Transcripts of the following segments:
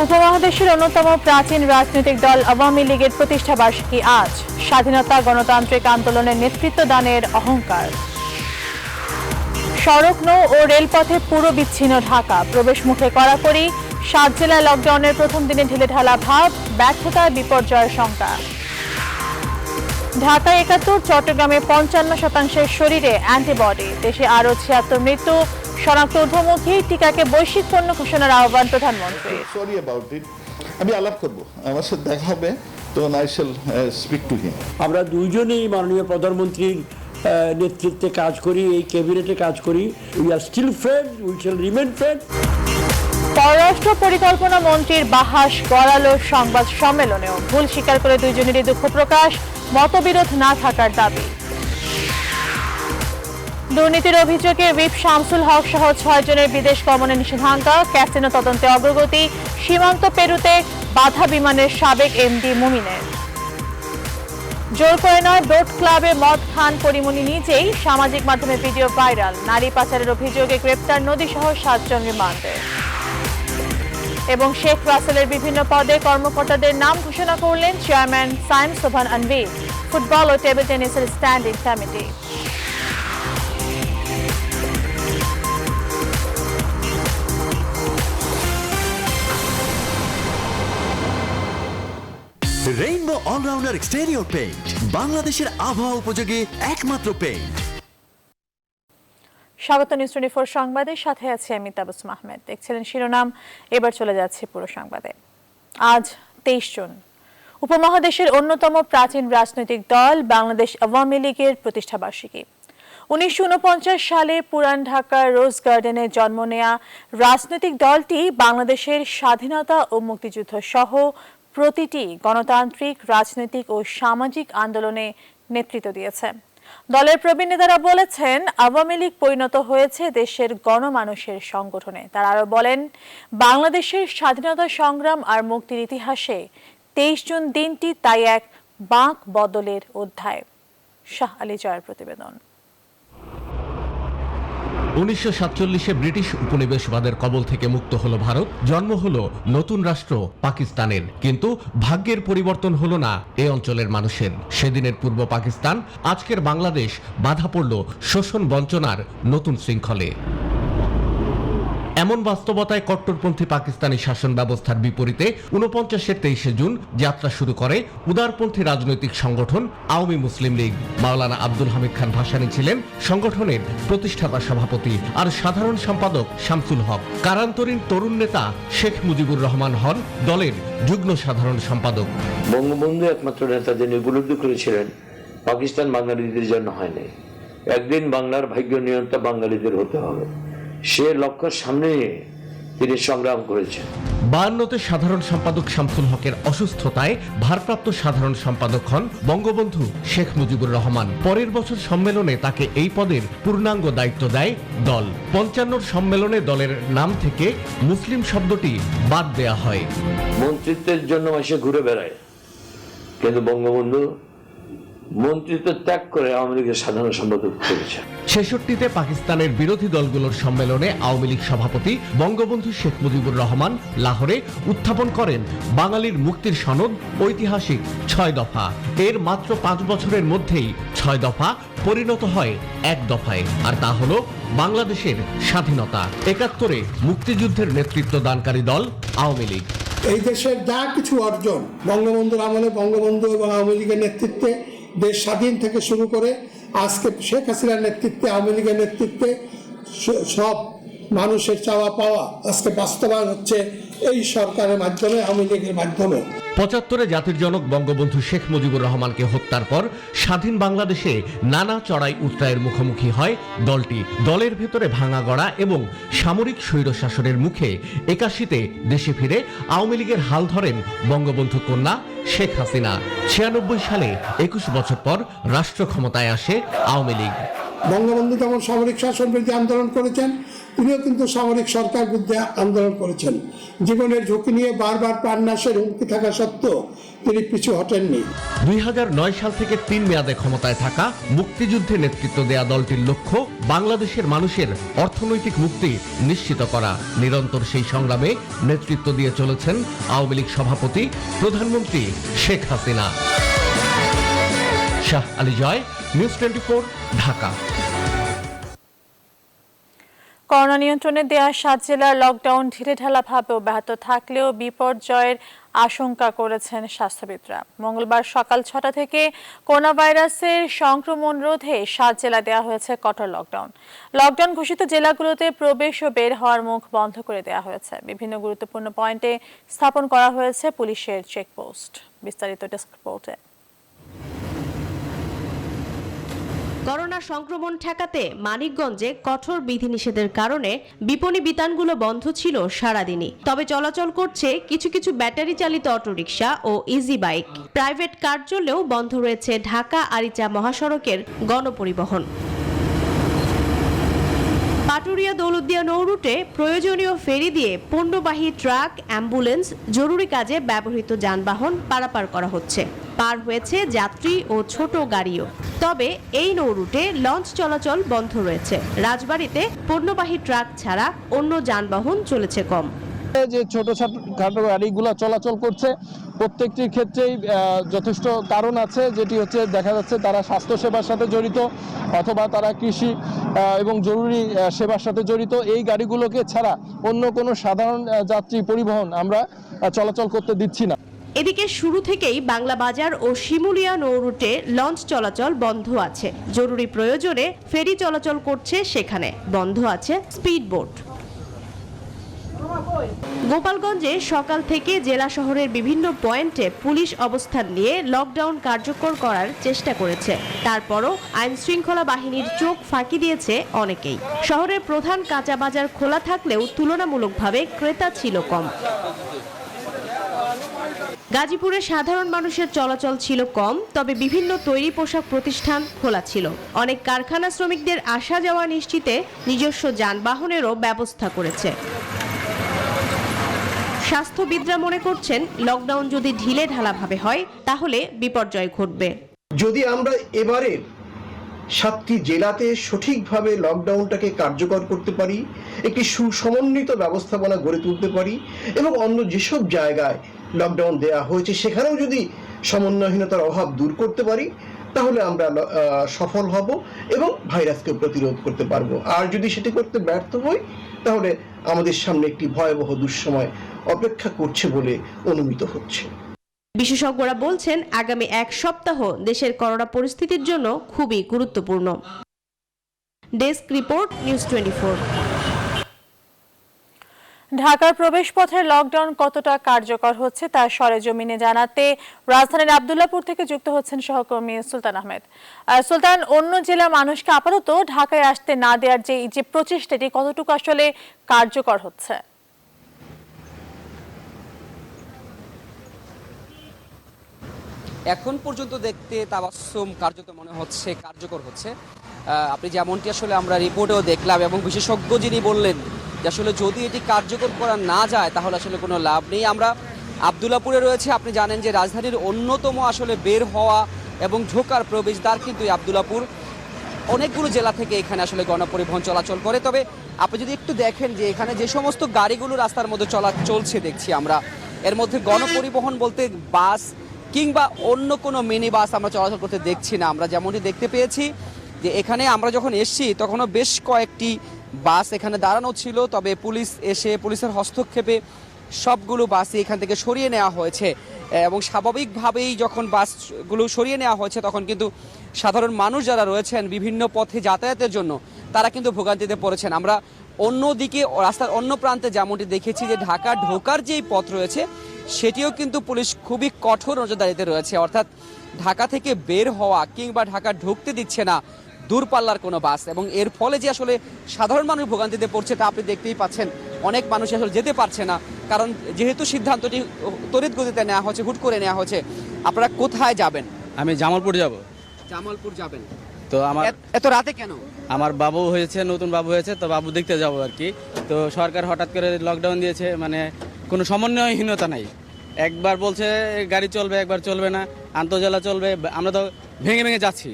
উপমহাদেশের অন্যতম প্রাচীন রাজনৈতিক দল আওয়ামী লীগের প্রতিষ্ঠা বার্ষিকী আজ। স্বাধীনতা গণতান্ত্রিক আন্দোলনের নেতৃত্ব দানের অহংকার। সড়ক নৌ ও রেলপথে পুরো বিচ্ছিন্ন ঢাকা। প্রবেশ মুখে কড়াকড়ি। 7 জেলায় লকডাউনের প্রথম দিনে ঢিলেঢালা ভাব, ব্যর্থতায় বিপর্যয়ের শঙ্কা। ঢাকায় 71, চট্টগ্রামে 55% শরীরে অ্যান্টিবডি। দেশে আরও 76 মৃত্যু। শনাক্ত ঊর্ধ্বমুখী। টিকাকে বৈশ্বিক পণ্য ঘোষণার আহ্বান প্রধানমন্ত্রী। আমি আলাপ করব, আমার সাথে দেখা হবে, তো আই শ্যাল স্পিক টু হিম। আমরা দুইজনেই মাননীয় প্রধানমন্ত্রীর নেতৃত্বে কাজ করি, এই ক্যাবিনেটে কাজ করি। We are still friend, we shall remain friend. পররাষ্ট্র পরিকল্পনা মন্ত্রীর বাহাস গড়ালো সংবাদ সম্মেলনেও। ভুল স্বীকার করে দুইজনেরই দুঃখ প্রকাশ, মতবিরোধ না থাকার দাবি। দুর্নীতির অভিযোগে হুইপ শামসুল হক সহ 6 জনের বিদেশ গমনে নিষেধাজ্ঞা। ক্যাসিনো তদন্তে অগ্রগতি। সীমান্ত পেরুতে বাধা বিমানের সাবেক এমডি মুমিনের। জোর করে নয়, বোট ক্লাবে মদ খান পরিমণি নিজেই। সামাজিক মাধ্যমে ভিডিও ভাইরাল। নারী পাচারের অভিযোগে গ্রেপ্তার নদীসহ 7 জন রিমান্ডে। এবং শেখ রাসেলের বিভিন্ন পদে কর্মকর্তাদের নাম ঘোষণা করলেন চেয়ারম্যান সাইম সোভান আনভীর। ফুটবল ও টেবিল টেনিসের standing committee. Rainbow allrounder exterior paint, বাংলাদেশের আবহাওয়া উপযোগী একমাত্র পেইন্ট। স্বাগত নিউজ 24 সংবাদে, সাথে আছে আমি তাবাসসুম আহমেদ। দেখছিলেন শিরোনাম, এবার চলে যাচ্ছে পুরো সংবাদে। আজ 23 জুন। উপমহাদেশের অন্যতম প্রাচীন রাজনৈতিক দল বাংলাদেশ আওয়ামী লীগের প্রতিষ্ঠা বার্ষিকী। 1949 সালে পুরান ঢাকার রোজ গার্ডেনে জন্ম নেয়া রাজনৈতিক দলটি বাংলাদেশের স্বাধীনতা ও মুক্তিযুদ্ধ সহ প্রতিটি গণতান্ত্রিক, রাজনৈতিক ও সামাজিক আন্দোলনে নেতৃত্ব দিয়েছে। দলের প্রবীণ নেতারা বলেছেন, আওয়ামী লীগ পরিণত হয়েছে দেশের গণমানুষের সংগঠনে। তারা আরো বলেন, বাংলাদেশের স্বাধীনতা সংগ্রাম আর মুক্তির ইতিহাসে 23 জুন দিনটি তাই এক বাঁক বদলের অধ্যায়। শাহ আলী জয়ের প্রতিবেদন। 1947-এ ব্রিটিশ উপনিবেশবাদের কবল থেকে মুক্ত হলো ভারত, জন্ম হলো নতুন রাষ্ট্র পাকিস্তানের। কিন্তু ভাগ্যের পরিবর্তন হলো না এ অঞ্চলের মানুষের। সেদিনের পূর্ব পাকিস্তান, আজকের বাংলাদেশ বাধা পড়ল শোষণ বঞ্চনার নতুন শৃঙ্খলে। এমন বাস্তবতায় কট্টরপন্থী পাকিস্তানি শাসন ব্যবস্থার বিপরীতে 49-এর 23 জুন যাত্রা শুরু করে উদারপন্থী রাজনৈতিক সংগঠন আওয়ামী মুসলিম লীগ। মাওলানা আব্দুল হামিদ খান ভাসানী ছিলেন সংগঠনের প্রতিষ্ঠাতা সভাপতি, আর সাধারণ সম্পাদক শামসুল হক। কারান্তরীণ তরুণ নেতা শেখ মুজিবুর রহমান হন দলের যুগ্ম সাধারণ সম্পাদক। বঙ্গবন্ধু একমাত্র নেতা যিনি উপলব্ধি করেছিলেন পাকিস্তান বাঙালিদের জন্য হয় নাই, একদিন বাংলার ভাগ্য নিয়ন্ত্রণ বাঙালিদের হতে হবে, সে লক্ষ্য সামনে তিনি সংগ্রাম করেছেন। 52-তে সাধারণ সম্পাদক শামসুল হকের অসুস্থতায় ভারপ্রাপ্ত সাধারণ সম্পাদক হন বঙ্গবন্ধু শেখ মুজিবুর রহমান। পরের বছর সম্মেলনে তাকে এই পদের পূর্ণাঙ্গ দায়িত্ব দেয় দল। 55-র সম্মেলনে দলের নাম থেকে মুসলিম শব্দটি বাদ দেয়া হয়। মন্ত্রিত্বের জন্য এসে ঘুরে বেড়ায়, কিন্তু বঙ্গবন্ধু মন্ত্রিত্ব ত্যাগ করে আওয়ামী লীগের সাধারণ সম্পাদক করেছে। 66-তে পাকিস্তানের বিরোধী দলগুলোর সম্মেলনে আওয়ামী লীগ সভাপতি বঙ্গবন্ধু শেখ মুজিবুর রহমান লাহোরে উত্থাপন করেন বাঙালির মুক্তির সনদ, ঐতিহাসিক 6 দফা। এর মাত্র 5 বছরের মধ্যেই 6 দফা পরিণত হয় 1 দফায়, আর তা হলো বাংলাদেশের স্বাধীনতা। 71-এ মুক্তিযুদ্ধের নেতৃত্ব দানকারী দল আওয়ামী লীগ। এই দেশের যা কিছু অর্জন বঙ্গবন্ধুর আমলে, বঙ্গবন্ধু এবং আওয়ামী লীগের নেতৃত্বে দেশ স্বাধীন থেকে শুরু করে আজকে শেখ হাসিনার নেতৃত্বে, আওয়ামী লীগের নেতৃত্বে সব মানুষের চাওয়া পাওয়া আজকে বাস্তবায়ন হচ্ছে এই সরকারের মাধ্যমে, আওয়ামী লীগের মাধ্যমে। 75-এ জাতির জনক বঙ্গবন্ধু শেখ মুজিবুর রহমানকে হত্যার পর স্বাধীন বাংলাদেশে নানা চড়াই উতরাইয়ের মুখোমুখি হয় দলটি। দলের ভেতরে ভাঙা গড়া এবং সামরিক স্বৈরশাসনের মুখে 81-তে দেশে ফিরে আওয়ামী লীগের হাল ধরেন বঙ্গবন্ধু কন্যা শেখ হাসিনা। 96 সালে 21 বছর পর রাষ্ট্র ক্ষমতায় আসে আওয়ামী লীগ। বঙ্গবন্ধু যেমন সামরিক শাসন বিরোধী আন্দোলন করেছেন, তিনিও কিন্তু সামরিক সরকার বিরুদ্ধে আন্দোলন করেছেন। জীবনের ঝুঁকি নিয়ে বারবার প্রাণনাশের হুমকি থাকা সত্ত্বেও তিনি পিছু হটেননি। 2009 সাল থেকে 3 মেয়াদে ক্ষমতায় থাকা মুক্তিযুদ্ধে নেতৃত্ব দেয়া দলটির লক্ষ্য বাংলাদেশের মানুষের অর্থনৈতিক মুক্তি নিশ্চিত করা। নিরন্তর সেই সংগ্রামে নেতৃত্ব দিয়ে চলেছেন আওয়ামী লীগ সভাপতি প্রধানমন্ত্রী শেখ হাসিনা। শাহ আলী জয়, নিউজ 24, ঢাকা। করোনা নিয়ন্ত্রণে দেয়া 7 জেলার লকডাউন ঢিলেঢালাভাবে অব্যাহত থাকলেও বিপর্যয়ের আশঙ্কা করেছেন স্বাস্থ্যবিদরা। মঙ্গলবার সকাল 6টা থেকে করোনা ভাইরাসের সংক্রমণ রোধে 7 জেলা দেওয়া হয়েছে কঠোর লকডাউন। লকডাউন ঘোষিত জেলাগুলোতে প্রবেশ ও বের হওয়ার মুখ বন্ধ করে দেওয়া হয়েছে। বিভিন্ন গুরুত্বপূর্ণ পয়েন্টে স্থাপন করা হয়েছে পুলিশের চেকপোস্ট। বিস্তারিত ডেস্ক রিপোর্টে। করোনা সংক্রমণ ঠেকাতে মানিকগঞ্জে কঠোর বিধিনিষেধের কারণে বিপণী বিতানগুলো বন্ধ ছিল সারাদিনই। তবে চলাচল করছে কিছু কিছু ব্যাটারি চালিত অটোরিকশা ও ইজি বাইক। প্রাইভেট কার চললেও বন্ধ রয়েছে ঢাকা আরিচা মহাসড়কের গণপরিবহন। পাটুরিয়া দৌলতদিয়া নৌরুটে প্রয়োজনীয় ফেরি দিয়ে পণ্যবাহী ট্রাক, অ্যাম্বুলেন্স, জরুরি কাজে ব্যবহৃত যানবাহন পারাপার করা হচ্ছে। পার হয়েছে যাত্রী ও ছোট গাড়িও। তবে এই নৌরুটে লঞ্চ চলাচল বন্ধ রয়েছে। রাজবাড়ীতে পণ্যবাহী ট্রাক ছাড়া অন্য যানবাহন চলেছে কম। যে ছোট খাটো গাড়িগুলো চলাচল করছে প্রত্যেকটির ক্ষেত্রেই যথেষ্ট কারণ আছে, যেটি হচ্ছে দেখা যাচ্ছে তারা স্বাস্থ্যসেবার সাথে জড়িত অথবা তারা কৃষি এবং জরুরি সেবার সাথে জড়িত। এই গাড়িগুলোকে ছাড়া অন্য কোনো সাধারণ যাত্রী পরিবহন আমরা চলাচল করতে দিচ্ছি না। এদিকে শুরু থেকেই বাংলা বাজার ও শিমুলিয়া নৌরুটে লঞ্চ চলাচল বন্ধ আছে। জরুরি প্রয়োজনে ফেরি চলাচল করছে সেখানে। বন্ধ আছে স্পিডবোট। গোপালগঞ্জে সকাল থেকে জেলা শহরের বিভিন্ন পয়েন্টে পুলিশ অবস্থান নিয়ে লকডাউন কার্যকর করার চেষ্টা করেছে। তারপরও আইন শৃঙ্খলা বাহিনীর চোখ ফাঁকি দিয়েছে অনেকেই। শহরের প্রধান কাঁচা বাজার খোলা থাকলেও তুলনামূলকভাবে ক্রেতা ছিল কম। গাজীপুরে সাধারণ মানুষের চলাচল ছিল কম, তবে বিভিন্ন তৈরি পোশাক প্রতিষ্ঠান খোলা ছিল। অনেক কারখানা শ্রমিকদের আসা যাওয়া নিশ্চিতে নিজস্ব যানবাহনেরও ব্যবস্থা করেছে। স্বাস্থ্যবিদরা মনে করছেন লকডাউন যদি ঢিলেঢালাভাবে হয় তাহলে বিপর্যয় ঘটবে। যদি আমরা এবারে 7টি জেলাতে সঠিকভাবে লকডাউনটাকে কার্যকর করতে পারি, একটি সুসমন্বিত ব্যবস্থাপনা গড়ে তুলতে পারি এবং অন্য যেসব জায়গায় লকডাউন দেওয়া হয়েছে সেখানেও যদি সমন্বয়হীনতার অভাব দূর করতে পারি, তাহলে আমরা সফল হব এবং ভাইরাসকে প্রতিরোধ করতে পারবো। আর যদি সেটি করতে ব্যর্থ হই তাহলে আমাদের সামনে একটি ভয়াবহ দুঃসময় অপেক্ষা করছে বলে অনুমিত হচ্ছে। বিশেষজ্ঞরা বলছেন আগামী 1 সপ্তাহ দেশের করোনা পরিস্থিতির জন্য খুবই গুরুত্বপূর্ণ। Desk report, news 24। ঢাকার প্রবেশপথের লকডাউন কতটা কার্যকর হচ্ছে তা সরেজমিনে জানাতে রাজধানীর আব্দুল্লাহপুর থেকে যুক্ত হচ্ছেন সহকর্মী সুলতান আহমেদ। সুলতান, অন্য জেলার মানুষকে আপাতত ঢাকায় আসতে না দেওয়ার যে প্রচেষ্টাটি কতটুকু আসলে কার্যকর হচ্ছে? এখন পর্যন্ত দেখতে তাবাসসুম কার্যত মনে হচ্ছে কার্যকর হচ্ছে। আপনি যেমনটি আসলে আমরা রিপোর্টেও দেখলাম এবং বিশেষজ্ঞ যিনি বললেন যে আসলে যদি এটি কার্যকর করা না যায় তাহলে আসলে কোনো লাভ নেই। আমরা আব্দুল্লাহপুরে রয়েছে। আপনি জানেন যে রাজধানীর অন্যতম আসলে বের হওয়া এবং ঢোকার প্রবেশদ্বার কিন্তু এই আব্দুল্লাহপুর। অনেকগুলো জেলা থেকে এখানে আসলে গণপরিবহন চলাচল করে। তবে আপনি যদি একটু দেখেন যে এখানে যে সমস্ত গাড়িগুলো রাস্তার মধ্যে চলছে দেখছি আমরা, এর মধ্যে গণপরিবহন বলতে বাস কিংবা অন্য কোনো মিনি বাস আমরা চলাচল করতে দেখছি না। আমরা যেমনটি দেখতে পেয়েছি যে এখানে আমরা যখন এসছি তখনও বেশ কয়েকটি বাস এখানে দাঁড়ানো ছিল, তবে পুলিশ এসে পুলিশের হস্তক্ষেপে সবগুলো বাসই এখান থেকে সরিয়ে নেওয়া হয়েছে এবং স্বাভাবিকভাবেই যখন বাসগুলো সরিয়ে নেওয়া হয়েছে তখন কিন্তু সাধারণ মানুষ যারা রয়েছেন বিভিন্ন পথে যাতায়াতের জন্য তারা কিন্তু ভোগান্তিতে পড়েছেন। আমরা অন্যদিকে রাস্তার অন্য প্রান্তে যেমনটি দেখেছি যে ঢাকা ঢোকার যেই পথ রয়েছে সেটিও কিন্তু পুলিশ খুবই কঠোর নজরদারিতে রয়েছে, অর্থাৎ ঢাকা থেকে বের হওয়া কিংবা ঢাকা ঢুকতে দিচ্ছে না দূরপাল্লার কোনো বাস। এবং এর ফলে যে আসলে সাধারণ মানুষ ভোগান্তিতে পড়ছে তা আপনি দেখতেই পাচ্ছেন। অনেক মানুষ আসলে যেতে পারছে না, কারণ যেহেতু সিদ্ধান্তটি তড়িৎ গতিতে নেওয়া হচ্ছে, হুট করে নেওয়া হচ্ছে। আপনারা কোথায় যাবেন? আমি জামালপুর যাব। জামালপুর যাবেন। তো আমার এত রাতে কেন? আমার বাবু হয়েছে, নতুন বাবু হয়েছে, তো বাবু দেখতে যাবো আর কি। তো সরকার হঠাৎ করে লকডাউন দিয়েছে, মানে কোনো সমন্বয়হীনতা নাই। একবার বলছে গাড়ি চলবে, একবার চলবে না, আন্তঃজেলা চলবে। আমরা তো ভেঙে ভেঙে যাচ্ছি,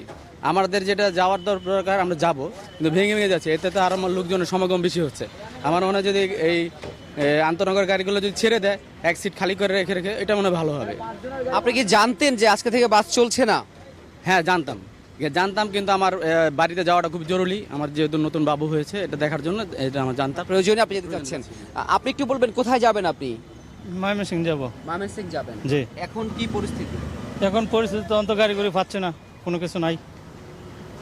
আমাদের যেটা যাওয়ার দরকার আমরা যাব, কিন্তু ভেঙে ভেঙে যাচ্ছে। এতে তো আরও লোকজনের সমাগম বেশি হচ্ছে। আমার মনে হয় যদি এই আন্তনগর গাড়িগুলো যদি ছেড়ে দেয়, এক সিট খালি করে রেখে রেখে, এটা মনে হয় ভালো হবে। আপনি কি জানতেন যে আজকে থেকে বাস চলছে না? হ্যাঁ জানতাম, কিন্তু আমার বাড়িতে যাওয়াটা খুব জরুরি। আমার যেহেতু নতুন বাবু হয়েছে, এটা দেখার জন্য এটা আমার জানতাম। প্রয়োজনে আপনি যেতে চাচ্ছেন। আপনি একটু বলবেন কোথায় যাবেন আপনি? ময়মনসিং যাব। ময়মনসিংহ যাবেন? জি। এখন কি পরিস্থিতি? এখন পরিস্থিতি তো অন্ত গাড়ি করে পাচ্ছে না, কোনো কিছু নাই,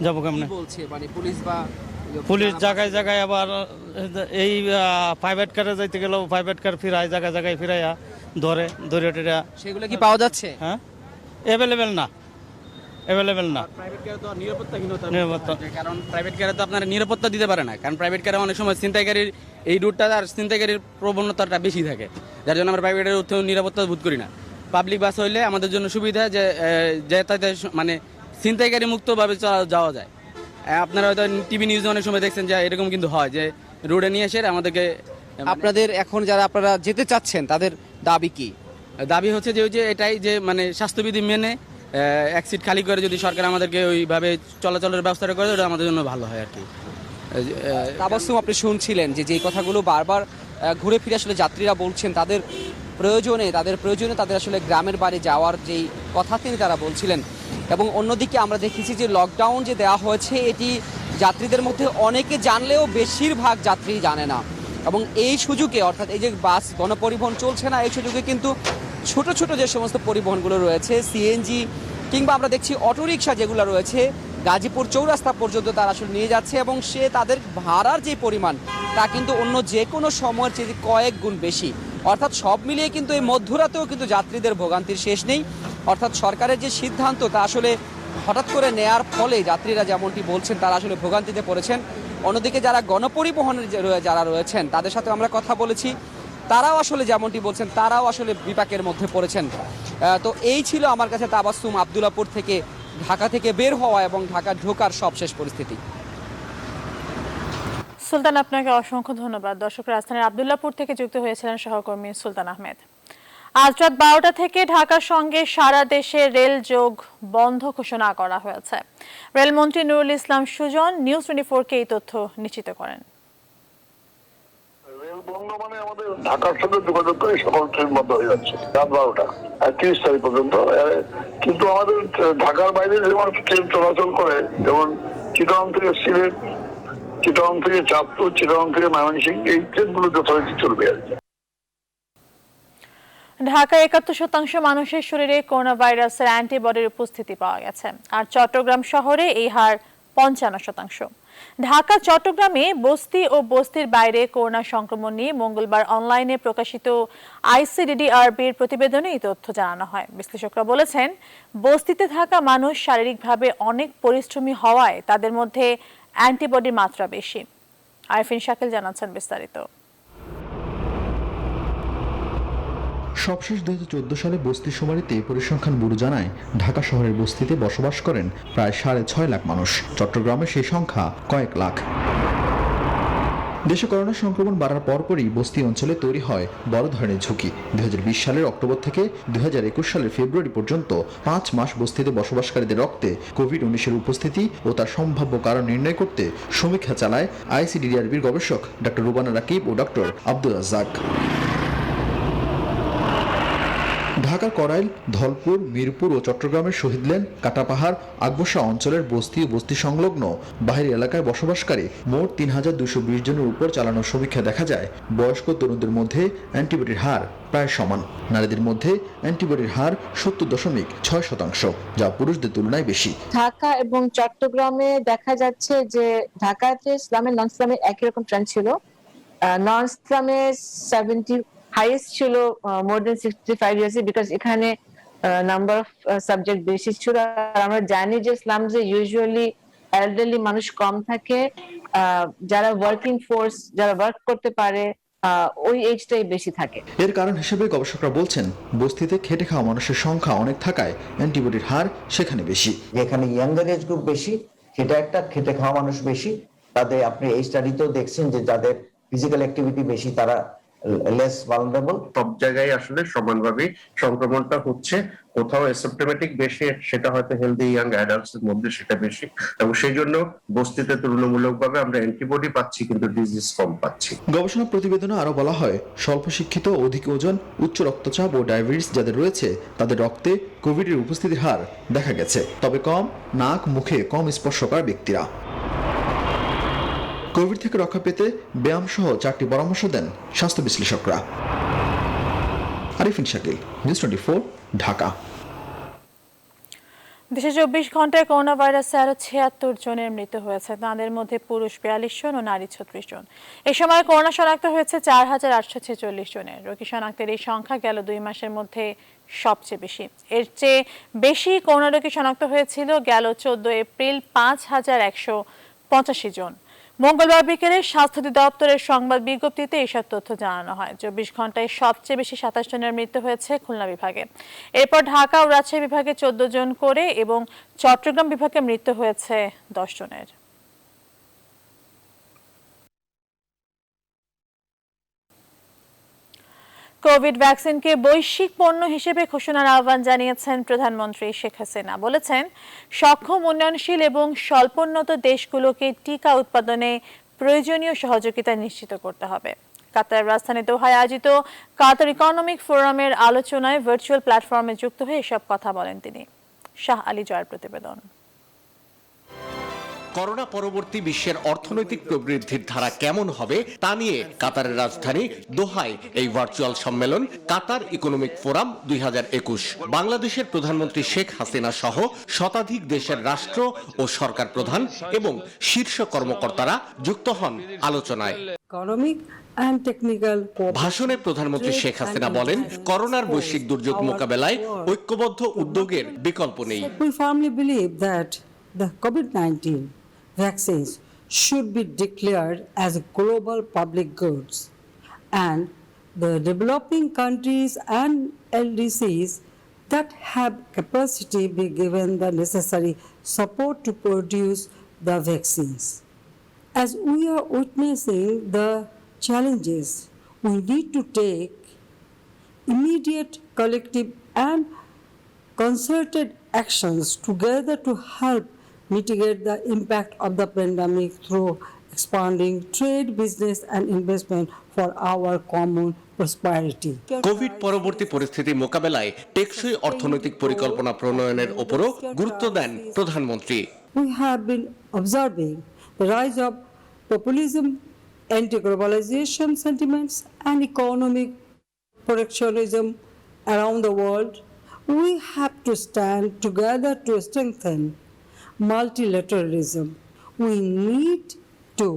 যাবো কেমনে? কি বলছে মানে পুলিশ বা পুলিশ জায়গায় জায়গায় আবার এই প্রাইভেট কারে যাইতে গেলেও প্রাইভেট কার ফিরায়, জায়গায় জায়গায় ফিরাইয়া ধরে সেগুলো কি পাওয়া যাচ্ছে? হ্যাঁ, অ্যাভেলেবেল না। প্রাইভেট কারে তো নিরাপত্তা, কারণ প্রাইভেট কারে তো আপনারা নিরাপত্তা দিতে পারে না, কারণ প্রাইভেট কারে অনেক সময় ছিনতাইকারীর এই রুটটা আর ছিনতাইকারীর প্রবণতাটা বেশি থাকে, যার জন্য আমরা প্রাইভেটের উঠেও নিরাপত্তা বোধ করি না। পাবলিক বাস হইলে আমাদের জন্য সুবিধা যে যাতায়াতে মানে ছিনতাইকারী মুক্তভাবে যাওয়া যায়। আপনারা হয়তো টিভি নিউজে অনেক সময় দেখছেন যে এরকম কিন্তু হয় যে রোডে নিয়ে এসে আমাদেরকে। আপনাদের এখন যারা আপনারা যেতে চাচ্ছেন তাদের দাবি কি? দাবি হচ্ছে যে ওই যে এটাই যে মানে স্বাস্থ্যবিধি মেনে এক সিট খালি করে যদি সরকার আমাদেরকে ওইভাবে চলাচলের ব্যবস্থাটা করে, ওটা আমাদের জন্য ভালো হয় আর কি। তাবাসসুম, আপনি শুনছিলেন যে কথাগুলো বারবার ঘুরে ফিরে আসলে যাত্রীরা বলছেন তাদের প্রয়োজনে তাদের আসলে গ্রামের বাড়ি যাওয়ার যেই কথা তারা বলছিলেন। এবং অন্যদিকে আমরা দেখেছি যে লকডাউন যে দেওয়া হয়েছে এটি যাত্রীদের মধ্যে অনেকে জানলেও বেশিরভাগ যাত্রী জানে না। এবং এই সুযোগে, অর্থাৎ এই যে বাস গণপরিবহন চলছে না, এই সুযোগে কিন্তু ছোট ছোট যে সমস্ত পরিবহনগুলো রয়েছে, সিএনজি কিংবা আমরা দেখছি অটোরিকশা যেগুলো রয়েছে, গাজীপুর চৌরাস্তা পর্যন্ত তারা আসলে নিয়ে যাচ্ছে। এবং তাদের ভাড়ার যে পরিমাণ তা কিন্তু অন্য যে কোনো সময়ের চেয়ে কয়েক গুণ বেশি। অর্থাৎ সব মিলিয়ে কিন্তু এই মধ্যরাতেও কিন্তু যাত্রীদের ভোগান্তির শেষ নেই। অর্থাৎ সরকারের যে সিদ্ধান্ত তা আসলে হঠাৎ করে নেয়ার ফলে যাত্রীরা যেমনটি বলছেন তারা আসলে ভোগান্তিতে পড়েছেন। অন্যদিকে যারা গণপরিবহনের যারা রয়েছেন তাদের সাথে আমরা কথা বলেছি, তারাও আসলে যেমনটি বলছেন তারাও আসলে বিপাকের মধ্যে পড়েছেন। তো এই ছিল আমার কাছে তাবাসসুম আব্দুল্লাহপুর থেকে ঢাকা থেকে বের হওয়া এবং ঢাকা ঢোকার সবশেষ পরিস্থিতি। সুলতান, আপনাকে অসংখ্য ধন্যবাদ। দর্শক, রাজধানীর আব্দুল্লাহপুর থেকে যুক্ত হয়েছিলেন সহকর্মী সুলতান আহমেদ। আজ রাত 12টা থেকে ঢাকার সঙ্গে সারা দেশে রেল যোগ বন্ধ ঘোষণা করা হয়েছে। রেলমন্ত্রী নুরুল ইসলাম সুজন নিউজ 24-কে এই তথ্য নিশ্চিত করেন। রেল বন্ধ মানে আমাদের ঢাকার সাথে যোগাযোগ করে সকল ট্রেন বন্ধ হয়ে যাচ্ছে রাত 12টা 30 তারিখ পর্যন্ত। কিন্তু আমাদের ঢাকার বাইরে যেমন ট্রেন চলাচল করে, যেমন চিটাগাং থেকে সিলেট, চিটাগাং থেকে চাঁদপুর, চিটাগাং থেকে ময়মনসিংহ, এই ট্রেনগুলো যথারীতি চলবে আর কি। ঢাকায় 71% মানুষের শরীরে করোনা ভাইরাসের অ্যান্টিবডির উপস্থিতি পাওয়া গেছে, আর চট্টগ্রাম শহরে এই হার 55%। ঢাকা চট্টগ্রামে বস্তি ও বস্তির বাইরে করোনা সংক্রমণ নিয়ে মঙ্গলবার অনলাইনে প্রকাশিত আইসিডিডিআরবির প্রতিবেদনে এই তথ্য জানানো হয়। বিশ্লেষকরা বলেছেন, বস্তিতে থাকা মানুষ শারীরিকভাবে অনেক পরিশ্রমী হওয়ায় তাদের মধ্যে অ্যান্টিবডির মাত্রা বেশি। আরিফিন শাকিল জানাচ্ছেন বিস্তারিত। সবশেষ 2014 সালে বস্তি শুমারিতে পরিসংখ্যান ব্যুরো জানায়, ঢাকা শহরের বস্তিতে বসবাস করেন প্রায় 6.5 লাখ মানুষ। চট্টগ্রামে সেই সংখ্যা কয়েক লাখ। দেশে করোনা সংক্রমণ বাড়ার পরপরই বস্তি অঞ্চলে তৈরি হয় বড় ধরনের ঝুঁকি। 2020 সালের অক্টোবর থেকে 2021 সালের ফেব্রুয়ারি পর্যন্ত 5 মাস বস্তিতে বসবাসকারীদের রক্তে কোভিড-19 উপস্থিতি ও তার সম্ভাব্য কারণ নির্ণয় করতে সমীক্ষা চালায় আইসিডিডিআরবির গবেষক ডক্টর রুবানা রাকিব ও ডক্টর আব্দুল রাজ্জাক। ঢাকার করাইল, ধলপুর, মিরপুর ও চট্টগ্রামের শহীদলেন, কাটাপাহাড়, আকবশা অঞ্চলের বস্তি ও বস্তি সংলগ্ন বাহির এলাকায় বসবাসকারী মোট 3220 জনের উপর চালানো সমীক্ষা দেখা যায়, বয়স্ক তরুণদের মধ্যে অ্যান্টিবডির হার প্রায় সমান। নারীদের মধ্যে অ্যান্টিবডির হার 70.6%, যা পুরুষদের তুলনায় বেশি। ঢাকা এবং চট্টগ্রামে দেখা যাচ্ছে যে ঢাকাতে ইসলামের নন ইসলামের একই রকম ট্রেন্ড ছিল। নন ইসলামে 70 হাইয়েস্ট ছিল মোর দেন 65 ইয়ার্স, বিকজ এখানে নাম্বার অফ সাবজেক্ট বেশি ছিল। আর আমরা জানি যে ইসলাম যে ইউজুয়ালি এল্ডারলি মানুষ কম থাকে, যারা ওয়ার্কিং ফোর্স, যারা ওয়ার্ক করতে পারে ওই এজটাই বেশি থাকে। এর কারণ হিসেবে গবেষকরা বলছেন, বস্তিতে খেটে খাওয়া মানুষের সংখ্যা অনেক থাকায় অ্যান্টিবডির হার সেখানে বেশি। যেখানে ইয়াঙ্গার এজ গ্রুপ বেশি সেটা একটা খেটে খাওয়া মানুষ বেশি, তাদের আপনি এই স্টাডিতেও দেখছেন যে যাদের ফিজিক্যাল অ্যাক্টিভিটি বেশি তারা লেস ভালনারেবল। সব জায়গায় আসলে সমানভাবে সংক্রমণটা হচ্ছে, কোথাও অ্যাসিম্পটোমেটিক বেশি, সেটা হয়তো হেলদি ইয়াং অ্যাডাল্টস এর মধ্যে সেটা বেশি, এবং সেই জন্য বস্তিতে তুলনামূলকভাবে আমরা অ্যান্টিবডি পাচ্ছি কিন্তু ডিজিজ কম পাচ্ছি। গবেষণা প্রতিবেদনে আরো বলা হয়, স্বল্প শিক্ষিত, অধিক ওজন, উচ্চ রক্তচাপ ও ডায়াবেটিস যাদের রয়েছে তাদের রক্তে কোভিডের উপস্থিতির হার দেখা গেছে, তবে কম নাক মুখে কম স্পর্শ করা ব্যক্তিরা। কোভিড থেকে রক্ষা পেতে ব্যায়াম সহ 4টি পরামর্শ দেন স্বাস্থ্য বিশ্লেষকরা। আরিফিন শাকিল, নিউজ 24, ঢাকা। দেশে 24 ঘন্টায় করোনা ভাইরাসে আরো 76 জনের মৃত্যু হয়েছে। তাদের মধ্যে পুরুষ 42 জন ও নারী 36 জন। এই সময় করোনা শনাক্ত হয়েছে 4846 জনের। রোগী শনাক্তের এই সংখ্যা গেল 2 মাসের মধ্যে সবচেয়ে বেশি। এর চেয়ে বেশি করোনা রোগী শনাক্ত হয়েছিল গেল 14 এপ্রিল 5185 জন। মঙ্গলবার বিকেলে স্বাস্থ্য অধিদপ্তরের সংবাদ বিজ্ঞপ্তিতে এসব তথ্য জানানো হয়। 24 ঘন্টায় সবচেয়ে বেশি 27 জনের মৃত্যু হয়েছে খুলনা বিভাগে। এরপর ঢাকা ও রাজশাহী বিভাগে 14 জন করে এবং চট্টগ্রাম বিভাগে মৃত্যু হয়েছে 10 জনের। কোভিড ভ্যাকসিনকে বৈশ্বিক পণ্য হিসেবে ঘোষণার আহ্বান জানিয়েছেন প্রধানমন্ত্রী শেখ হাসিনা। বলেছেন, সক্ষম উন্নয়নশীল এবং স্বল্পোন্নত দেশগুলোকে টিকা উৎপাদনে প্রয়োজনীয় সহযোগিতা নিশ্চিত করতে হবে। কাতারের রাজধানী দোহায় আয়োজিত কাতার ইকোনমিক ফোরামের আলোচনায় ভার্চুয়াল প্ল্যাটফর্মে যুক্ত হয়ে এসব কথা বলেন তিনি। শাহ আলী জয়ের প্রতিবেদন। করোনা পরবর্তী বিশ্বের অর্থনৈতিক প্রবৃদ্ধির ধারা কেমন হবে তা নিয়ে কাতারের রাজধানী দোহায় এই ভার্চুয়াল সম্মেলন কাতার ইকোনমিক ফোরাম 2021। বাংলাদেশের প্রধানমন্ত্রী শেখ হাসিনা সহ শতাধিক দেশের রাষ্ট্র ও সরকার প্রধান এবং শীর্ষ কর্মকর্তারা যুক্ত হন আলোচনায়। ভাষণে প্রধানমন্ত্রী শেখ হাসিনা বলেন, করোনার বৈশ্বিক দুর্যোগ মোকাবেলায় ঐক্যবদ্ধ উদ্যোগের বিকল্প নেই। The COVID-19 vaccines should be declared as global public goods, and the developing countries and LDCs that have capacity be given the necessary support to produce the vaccines. As we are witnessing the challenges, we need to take immediate, collective and concerted actions together to help mitigate the impact of the pandemic through expanding trade, business and investment for our common prosperity. Covid পরবর্তী পরিস্থিতি মোকাবেলায় টেকসই অর্থনৈতিক পরিকল্পনা প্রণয়নের উপরও গুরুত্ব দেন প্রধানমন্ত্রী। We have been observing the rise of populism, anti-globalization sentiments and economic protectionism around the world. We have to stand together to strengthen multilateralism. We need to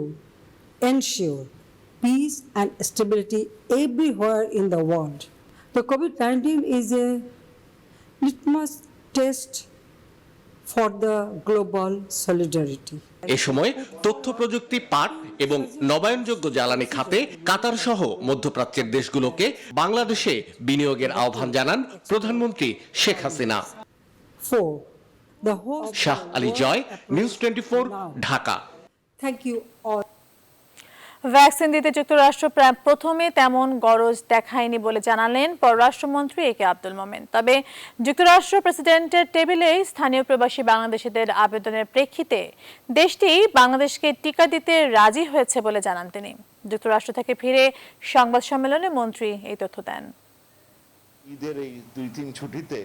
ensure peace and stability everywhere in the world. The COVID-19 is a litmus test for the global solidarity. এ সময় তথ্য প্রযুক্তি, পাট এবং নবায়নযোগ্য জ্বালানি খাতে কাতার সহ মধ্যপ্রাচ্যের দেশগুলোকে বাংলাদেশে বিনিয়োগের আহ্বান জানান প্রধানমন্ত্রী Sheikh Hasina. Shah Ali Joy, news 24, Dhaka. Thank you all. Vaccine দিতে যুক্তরাষ্ট্র প্রথমে তেমন গরজ দেখায়নি বলে জানালেন পররাষ্ট্রমন্ত্রী একে আব্দুল মোমেন। তবে যুক্তরাষ্ট্র প্রেসিডেন্টের টেবিলে স্থানীয় প্রবাসী বাংলাদেশিদের আবেদনের প্রেক্ষিতে দেশটি বাংলাদেশকে টিকা দিতে রাজি হয়েছে বলে জানান তিনি। যুক্তরাষ্ট্র থেকে ফিরে সংবাদ সম্মেলনে মন্ত্রী এই তথ্য দেন। ঈদের এই 2-3 ছুটিতে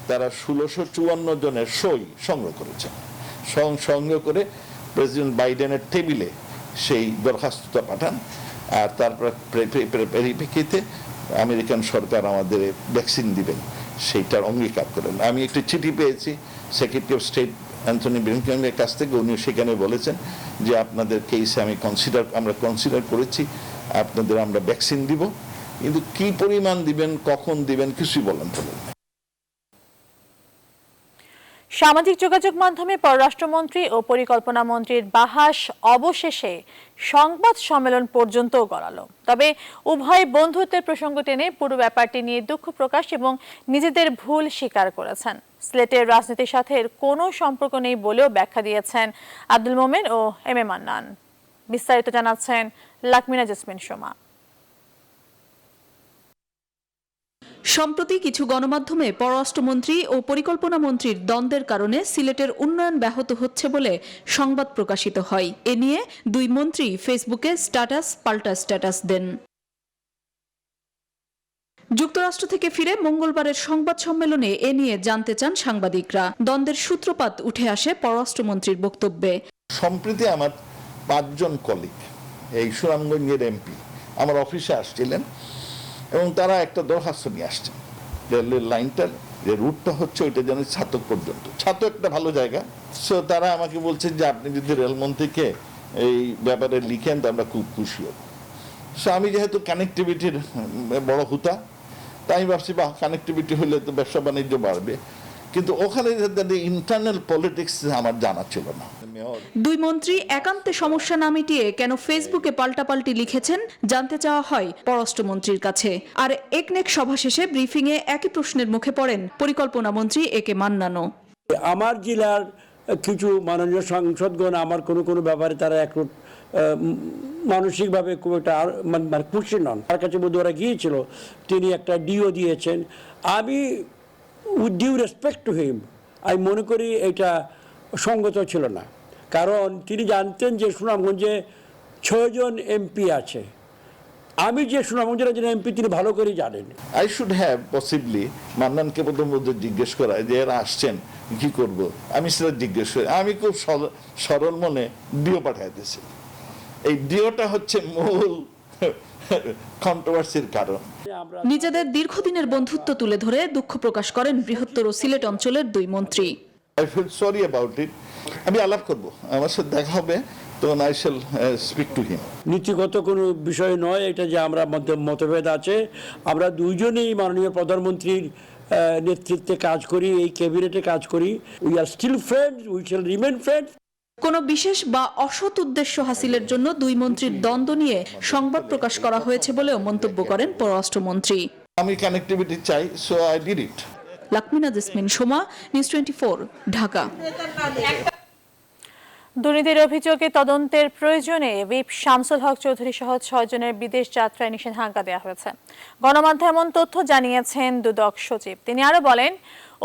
তারা 1654 জনের সই সংগ্রহ করেছে। সংগ্রহ করে প্রেসিডেন্ট বাইডেনের টেবিলে সেই দরখাস্তটা পাঠান, আর তারপর পরিপ্রেক্ষিতে আমেরিকান সরকার আমাদের ভ্যাকসিন দিবেন সেইটার অঙ্গীকার করেন। আমি একটি চিঠি পেয়েছি সেক্রেটারি অফ স্টেট অ্যান্থনি ব্লিংকেনের কাছ থেকে। উনি সেখানে বলেছেন যে আপনাদের কেসে আমরা কনসিডার করেছি, আপনাদের আমরা ভ্যাকসিন দিব, কিন্তু কি পরিমাণ দিবেন, কখন দিবেন কিছুই বলেন না। সামাজিক যোগাযোগ মাধ্যমে পররাষ্ট্রমন্ত্রী ও পরিকল্পনা মন্ত্রীর বাহাস অবশেষে সংবাদ সম্মেলন পর্যন্ত গড়ালো। তবে উভয় বন্ধুত্বের প্রসঙ্গ টেনে পুরো ব্যাপারটি নিয়ে দুঃখ প্রকাশ এবং নিজেদের ভুল স্বীকার করেছেন। সিলেটের রাজনীতির সাথে এর কোনো সম্পর্ক নেই বলেও ব্যাখ্যা দিয়েছেন আব্দুল মোমেন ও এম এ মান্নান। বিস্তারিত জানাচ্ছেন লাকমিনা জেসমিন সোমা। সম্প্রতি কিছু গণমাধ্যমে পররাষ্ট্রমন্ত্রী ও পরিকল্পনা মন্ত্রীর দ্বন্দ্বের কারণে সিলেটের উন্নয়ন ব্যাহত হচ্ছে বলে সংবাদ প্রকাশিত হয়। এ নিয়ে দুই মন্ত্রী ফেসবুকে স্ট্যাটাস পাল্টা স্ট্যাটাস দেন। যুক্তরাষ্ট্র থেকে ফিরে মঙ্গলবারের সংবাদ সম্মেলনে এ নিয়ে জানতে চান সাংবাদিকরা। দ্বন্দ্বের সূত্রপাত উঠে আসে পররাষ্ট্রমন্ত্রীর বক্তব্যে। সম্প্রতি আমার 5 জন কলিগ এই সুনামগঞ্জের এমপি আমার অফিসে আসছিলেন এবং তারা একটা দরখাস্ত নিয়ে আসছেন। রেলের লাইনটার যে রুটটা হচ্ছে ওইটা যেন ছাতক পর্যন্ত। ছাতক একটা ভালো জায়গা। সো তারা আমাকে বলছেন যে আপনি যদি রেলমন্ত্রীকে এই ব্যাপারে লিখেন তো আমরা খুব খুশি হব। সো আমি যেহেতু কানেক্টিভিটির বড় হুতা, তাই আমি ভাবছি বা কানেক্টিভিটি হলে তো ব্যবসা বাণিজ্য বাড়বে, কিন্তু ওখানে ইন্টারনাল পলিটিক্স আমার জানা ছিল না। দুই মন্ত্রী একান্তে সমস্যা না মিটিয়ে কেন ফেসবুকে পাল্টাপাল্টি লিখেছেন জানতে চাওয়া হয় পররাষ্ট্রমন্ত্রীর কাছে। আর একনেক সভা শেষে ব্রিফিংয়ে একই প্রশ্নের মুখে পড়েন পরিকল্পনা মন্ত্রী এ কে মান্নানও। আমার জেলার কিছু মাননীয় সাংসদগণ আমার কোনো ব্যাপারে তারা এক মানসিকভাবে খুব একটা মানে খুশি নন। তার কাছে বোধ ওরা গিয়েছিল, তিনি একটা ডিও দিয়েছেন। আমি with due respect to him আমি মনে করি এটা সঙ্গত ছিল না, কারণ তিনি জানতেন যে সুনামগঞ্জে 6 জন এমপি আছে। আমি যে সুনামগঞ্জের একজন এমপি তিনি ভালো করে জানেন। আই শুড হ্যাভ পসিবলি মান্নানকে প্রথমত জিজ্ঞেস করা যে এরা আসছেন কি করব। আমি সেটা জিজ্ঞেস করি, আমি খুব সরল মনে ডিও পাঠাইতেছি। এই ডিওটা হচ্ছে মূল কন্ট্রোভার্সির কারণ। নিজেদের দীর্ঘদিনের বন্ধুত্ব তুলে ধরে দুঃখ প্রকাশ করেন বৃহত্তর সিলেট অঞ্চলের দুই মন্ত্রী। I feel sorry about it. আমি আলাপ করব, আমার সাথে দেখা হবে, তখন I shall speak to him. নীতিগত কোনো বিষয় নয় এটা যে আমরা মতভেদ আছে। আমরা দুইজনেই মাননীয় প্রধানমন্ত্রীর নেতৃত্বে কাজ করি, এই ক্যাবিনেটে কাজ করি। We are still friends, we shall remain friends. কোনো বিশেষ বা অসৎ উদ্দেশ্য হাসিলের জন্য দুই মন্ত্রীর দ্বন্দ্ব নিয়ে সংবাদ প্রকাশ করা হয়েছে বলেও মন্তব্য করেন পররাষ্ট্রমন্ত্রী। আমি কানেক্টিভিটি চাই, so I did it. লাকমিনা jasmine Soma, news 24, Dhaka. দুর্নীতির অভিযোগে তদন্তের প্রয়োজনে হুইপ শামসুল হক চৌধুরী সহ 6 জনের বিদেশ যাত্রায় নিষেধাজ্ঞা দেওয়া হয়েছে। গণমাধ্যমে এমন তথ্য জানিয়েছেন দুদক সচিব। তিনি আরো বলেন,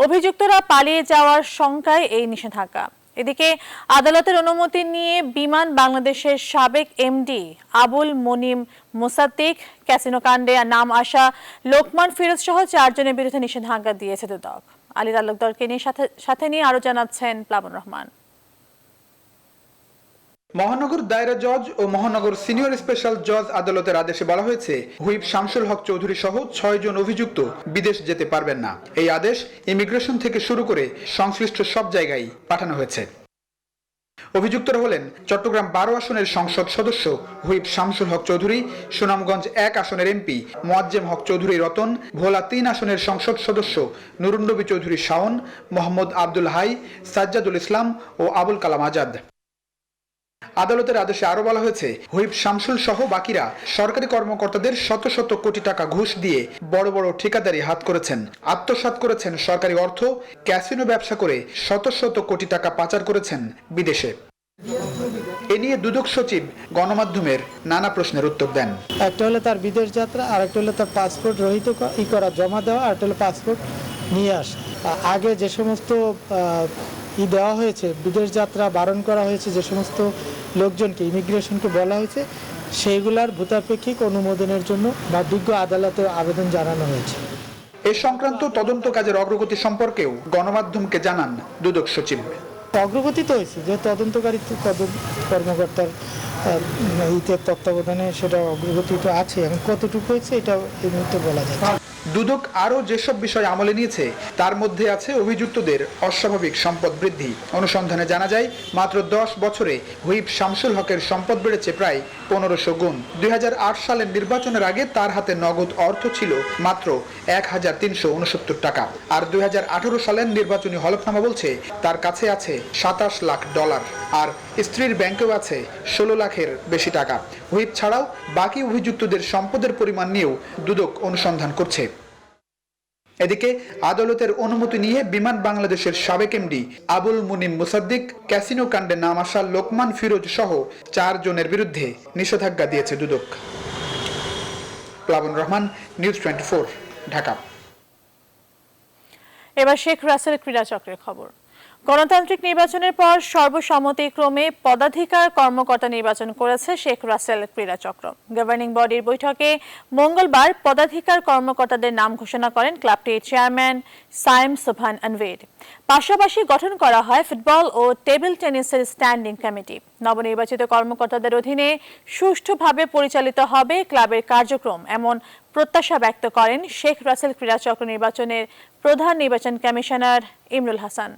অভিযুক্তরা পালিয়ে যাওয়ার শঙ্কায় এই নিষেধাজ্ঞা। এদিকে আদালতের অনুমতি নিয়ে বিমান বাংলাদেশের সাবেক এমডি আবুল মনিম মোসাদ্দিক, ক্যাসিনো কাণ্ডে নাম আসা লোকমান ফিরোজ সহ 4 জনের বিরুদ্ধে নিষেধাজ্ঞা দিয়েছে দুদক। আলী তালুকদারকে নিয়ে সাথে নিয়ে আরো জানাচ্ছেন প্লাবন রহমান। মহানগর দায়রা জজ ও মহানগর সিনিয়র স্পেশাল জজ আদালতের আদেশে বলা হয়েছে, হুইপ শামসুল হক চৌধুরী সহ 6 জন অভিযুক্ত বিদেশ যেতে পারবেন না। এই আদেশ ইমিগ্রেশন থেকে শুরু করে সংশ্লিষ্ট সব জায়গায় পাঠানো হয়েছে। অভিযুক্তরা হলেন চট্টগ্রাম 12 আসনের সংসদ সদস্য হুইপ শামসুল হক চৌধুরী, সুনামগঞ্জ 1 আসনের এমপি মোয়াজ্জেম হক চৌধুরী রতন, ভোলা 3 আসনের সংসদ সদস্য নুরুন্নবী চৌধুরী শাওন, মোহাম্মদ আব্দুল হাই, সাজ্জাদুল ইসলাম ও আবুল কালাম আজাদ। আদালতের আদেশে আরো বলা হয়েছে, হুইপ শামসুল সহ বাকিরা সরকারি কর্মকর্তাদের শত শত কোটি টাকা ঘুষ দিয়ে বড় বড় ঠিকাদারি হাত করেছেন, আত্মসাৎ করেছেন সরকারি অর্থ, ক্যাসিনো ব্যবসা করে শত শত কোটি টাকা পাচার করেছেন বিদেশে। এ নিয়ে দুদক সচিব গণমাধ্যমের নানা প্রশ্নের উত্তর দেন। একটা হলো তার বিদেশ যাত্রা, আর একটা হলো তার পাসপোর্ট রহিত করা জমা দেওয়া, আর একটা হলো পাসপোর্ট নিয়ে আসা। আগে যে সমস্ত দেওয়া হয়েছে, বিদেশ যাত্রা বারণ করা হয়েছে, যে সমস্ত লোকজনকে ইমিগ্রেশনকে বলা হয়েছে, সেইগুলার ভূতাপেক্ষিক অনুমোদনের জন্য বা বিজ্ঞ আদালতে আবেদন জানানো হয়েছে। এ সংক্রান্ত তদন্ত কাজের অগ্রগতি সম্পর্কেও গণমাধ্যমকে জানান দুদক সচিব। অগ্রগতি তো হয়েছে, যে তদন্তকারী কর্মকর্তার তত্ত্বাবধানে সেটা অগ্রগতি তো আছে। এখন কতটুকু হয়েছে এটা এই মুহূর্তে বলা যাচ্ছে। দুদক আরও যেসব বিষয় আমলে নিয়েছে তার মধ্যে আছে অভিযুক্তদের অস্বাভাবিক সম্পদ বৃদ্ধি। অনুসন্ধানে জানা যায়, মাত্র 10 বছরে হুইপ শামসুল হকের সম্পদ বেড়েছে প্রায় 1500 গুণ। 2008 সালের নির্বাচনের আগে তার হাতে নগদ অর্থ ছিল মাত্র 1369 টাকা, আর 2018 সালের নির্বাচনী হলফনামা বলছে তার কাছে আছে $27 লাখ, আর স্ত্রীর ব্যাংকেও আছে 16 লাখের বেশি টাকা। হুইপ ছাড়াও বাকি অভিযুক্তদের সম্পদের পরিমাণ নিয়েও দুদক অনুসন্ধান করছে। এদিকে আদালতের অনুমতি নিয়ে বিমান বাংলাদেশের সাবেক এমডি আবুল মুনিম মুসাদ্দিক ক্যাসিনো কাণ্ডে নাম আসা লোকমান ফিরোজ সহ 4 জনের বিরুদ্ধে নিষেধাজ্ঞা দিয়েছে দুদক। প্লাবন রহমান, নিউজ 24, ঢাকা। এবার শেখ রাসেল ক্রীড়া চক্রের খবর। গণতান্ত্রিক নির্বাচনের পর সর্বসম্মতিক্রমে পদাধিকার কর্মকর্তা নির্বাচন করেছে শেখ রাসেল ক্রীড়া চক্র। গভর্নিং বডির বৈঠকে মঙ্গলবার পদাধিকার কর্মকর্তাদের নাম ঘোষণা করেন ক্লাবটির চেয়ারম্যান সাইম সুবহান আনভের। পাশাপাশি গঠন করা হয় ফুটবল ও টেবিল টেনিসের স্ট্যান্ডিং কমিটি। নবনির্বাচিত কর্মকর্তাদের অধীনে সুষ্ঠুভাবে পরিচালিত হবে ক্লাবের কার্যক্রম, এমন প্রত্যাশা ব্যক্ত করেন শেখ রাসেল ক্রীড়া চক্র নির্বাচনের প্রধান নির্বাচন কমিশনার ইমরুল হাসান।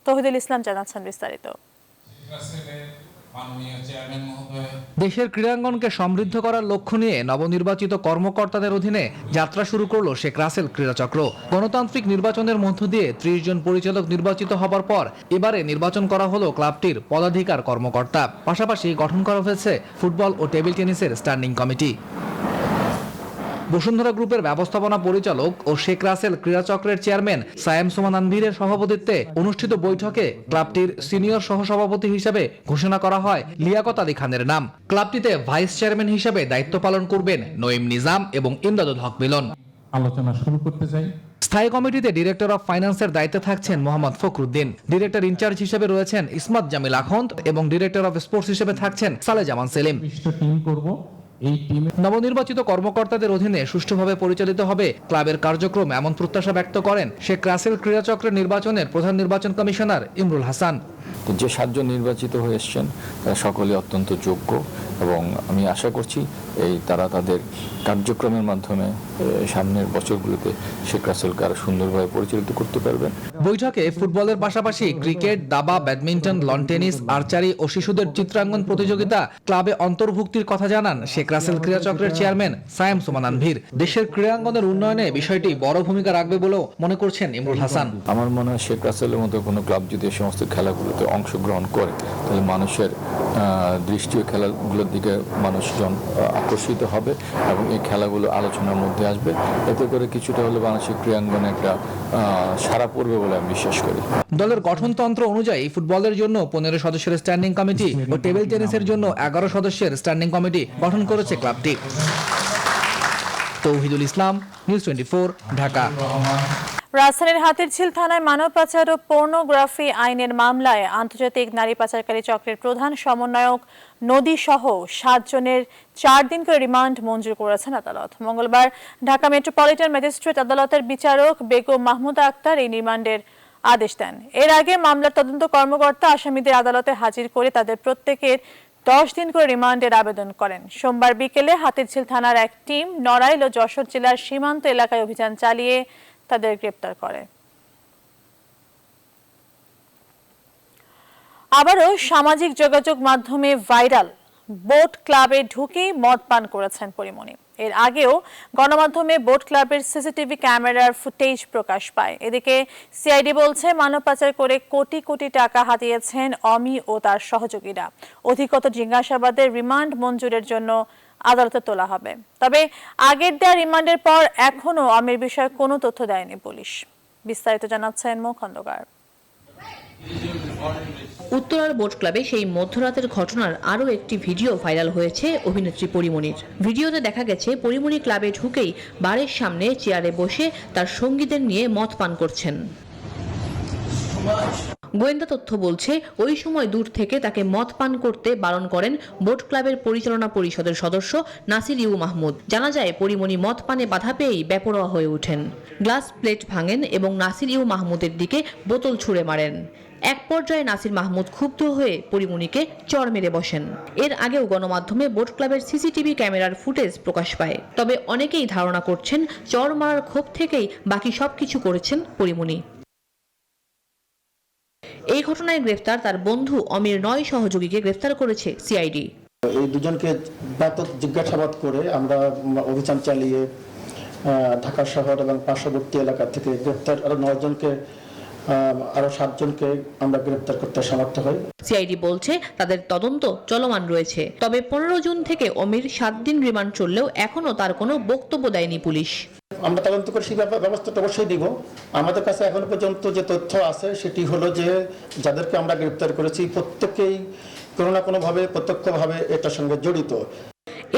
তৌহিদুল ইসলাম জানাচ্ছেন বিস্তারিত। দেশের ক্রীড়াঙ্গনকে সমৃদ্ধ করার লক্ষ্য নিয়ে নবনির্বাচিত কর্মকর্তাদের অধীনে যাত্রা শুরু করলো শেখ রাসেল ক্রীড়া চক্র। গণতান্ত্রিক নির্বাচনের মধ্য দিয়ে 30 জন পরিচালক নির্বাচিত হবার পর এবারে নির্বাচন করা হলো ক্লাবটির পদাধিকার কর্মকর্তা। পাশাপাশি গঠন করা হয়েছে ফুটবল ও টেবিল টেনিসের স্ট্যান্ডিং কমিটি। বসুন্ধরা গ্রুপের ব্যবস্থাপনা পরিচালক ও শেখ রাসেল ক্রীড়া চক্রের চেয়ারম্যান সায়েম সুমান আনভীরের সভাপতিত্বে অনুষ্ঠিত বৈঠকে ক্লাবটির সিনিয়র সহসভাপতি হিসেবে ঘোষণা করা হয় লিয়াকত আলী খানের নাম। ক্লাবটিতে ভাইস চেয়ারম্যান হিসেবে দায়িত্ব পালন করবেন নঈম নিজাম এবং ইমদাদুল হক মিলন। আলোচনা শুরু করতে চাই। স্থায়ী কমিটিতে ডিরেক্টর অফ ফাইন্যান্সের দায়িত্বে থাকছেন মোহাম্মদ ফখরুদ্দিন, ডিরেক্টর ইনচার্জ হিসেবে রয়েছেন ইসমাত জামিল আখন্দ এবং ডিরেক্টর অফ স্পোর্টস হিসেবে থাকছেন সালে জামান সেলিম। নবনির্বাচিত কর্মকর্তাদের অধীনে সুষ্ঠুভাবে পরিচালিত হবে ক্লাবের কার্যক্রম, এমন প্রত্যাশা ব্যক্ত করেন শেখ রাসেল ক্রীড়া চক্রের নির্বাচনের প্রধান নির্বাচন কমিশনার ইমরুল হাসান। যে 7 জন নির্বাচিত হয়েছেন তারা সকলে অত্যন্ত যোগ্য এবং আমি আশা করছি তারা তাদের কার্যক্রমের মাধ্যমে সামনের বছরগুলোতে শেখ রাসেলকে আরো সুন্দরভাবে পরিচালিত করতে পারবেন। বৈঠকে ফুটবলের পাশাপাশি ক্রিকেট, দাবা, ব্যাডমিন্টন, লন টেনিস, আর্চারি ও শিশুদের চিত্রাঙ্কন প্রতিযোগিতা ক্লাবে অন্তর্ভুক্তির কথা জানান শেখ রাসেল ক্রীড়া চক্রের চেয়ারম্যান সায়েম সুমান আনভীর। দেশের ক্রীড়াঙ্গনের উন্নয়নে বিষয়টি বড় ভূমিকা রাখবে বলেও মনে করছেন ইমরুল হাসান। আমার মনে হয় শেখ রাসেলের মতো কোনো ক্লাব যদি এই সমস্ত খেলাগুলোতে অংশগ্রহণ করে তাহলে মানুষের দৃষ্টি ও খেলাগুলোর দিকে মানুষজন আকর্ষিত হবে এবং এই খেলাগুলো আলোচনার মধ্যে আসবে। এতে করে কিছুটা হলে বাংলাদেশের ক্রীড়াঙ্গনে একটা সাড়া পড়বে বলে আমি বিশ্বাস করি। দলের গঠনতন্ত্র অনুযায়ী ফুটবলের জন্য 15 সদস্যের স্ট্যান্ডিং কমিটি ও টেবিল টেনিসের জন্য 11 সদস্যের স্ট্যান্ডিং কমিটি গঠন করেছে ক্লাবটি। তৌহিদুল ইসলাম, নিউজ 24, ঢাকা। রাজধানীর হাতিরঝিল থানায় মানব পাচার ও পর্নোগ্রাফি আইনের মামলায় আন্তর্জাতিক নারী পাচারকারী চক্রের প্রধান সমন্বয়ক নদী সহ 7 জনের 4 দিন করে রিমান্ড মঞ্জুর করেছেন আদালত। মঙ্গলবার ঢাকা মেট্রোপলিটন ম্যাজিস্ট্রেট আদালতের বিচারক বেগম মাহমুদা আক্তার এই রিমান্ডের আদেশ দেন। এর আগে মামলার তদন্ত কর্মকর্তা আসামিদের আদালতে হাজির করে তাদের প্রত্যেকের 10 দিন করে রিমান্ডের আবেদন করেন। সোমবার বিকেলে হাতিরঝিল থানার এক টিম নড়াইল ও যশোর জেলার সীমান্ত এলাকায় অভিযান চালিয়ে তাদের গ্রেপ্তার করে। আবারও সামাজিক যোগাযোগ মাধ্যমে ভাইরাল বোট ক্লাবে ঢুকে মদ পান করেছেন পরিমণি। এর আগেও গণমাধ্যমে বোট ক্লাবের সিসিটিভি ক্যামেরার ফুটেজ প্রকাশ পায়। এদিকে সিআইডি বলছে মানব পাচার করে কোটি কোটি টাকা হাতিয়েছেন অমি ও তার সহযোগীরা। অধিকতর জিজ্ঞাসাবাদের রিমান্ড মঞ্জুরের জন্য আদালতে তোলা হবে। তবে আগের দেওয়া রিমান্ডের পর এখনো অমির বিষয়ে কোনো তথ্য দেয়নি পুলিশ। বিস্তারিত জানাচ্ছেন মো খন্দকার। উত্তরার বোট ক্লাবে সেই মধ্যরাতের ঘটনার আরও একটি ভিডিও ভাইরাল হয়েছে অভিনেত্রী পরিমণির। ভিডিওতে দেখা গেছে পরিমণি ক্লাবে ঢুকেই বারের সামনে চেয়ারে বসে তার সঙ্গীদের নিয়ে মদ পান করছেন। গোয়েন্দা তথ্য বলছে ওই সময় দূর থেকে তাকে মদ পান করতে বারণ করেন বোট ক্লাবের পরিচালনা পরিষদের সদস্য নাসির ইউ মাহমুদ। জানা যায় পরিমণি মদ পানে বাধা পেয়েই বেপরোয়া হয়ে ওঠেন, গ্লাস প্লেট ভাঙেন এবং নাসির ইউ মাহমুদের দিকে বোতল ছুঁড়ে মারেন। এক পর্যায়ে নাসির মাহমুদ ক্ষুব্ধ হয়ে পরিমণিকে চড় মেরে বসেন। এর আগেও গণমাধ্যমে বোট ক্লাবের সিসিটিভি ক্যামেরার ফুটেজ প্রকাশ পায়। তবে অনেকেই ধারণা করছেন চড় মারার ক্ষোভ থেকেই বাকি সবকিছু করেছেন পরিমণি। এই ঘটনায় গ্রেফতার তার বন্ধু অমির 9 সহযোগীকে গ্রেফতার করেছে সিআইডি। এই দুজনকে ব্যাপক জিজ্ঞাসাবাদ করে আমরা অভিযান চালিয়ে ঢাকা শহর এবং পার্শ্ববর্তী এলাকা থেকে গ্রেফতার আরো 9 জনকে, আরো 7 জনকে আমরা গ্রেফতার করতে সমর্থ হই। সিআইডি বলছে তাদের তদন্ত চলমান রয়েছে। তবে 15 জুন থেকে অমির 7 দিন রিমান্ড চললেও এখনো তার কোনো বক্তব্য দেয়নি পুলিশ। আমরা তদন্ত করে সেই ব্যবস্থাটা অবশ্যই দিব। আমাদের কাছে এখনো পর্যন্ত যে তথ্য আছে সেটি হলো যে যাদেরকে আমরা গ্রেপ্তার করেছি প্রত্যেকেই কোনো না কোনোভাবে প্রত্যক্ষভাবে এটার সঙ্গে জড়িত।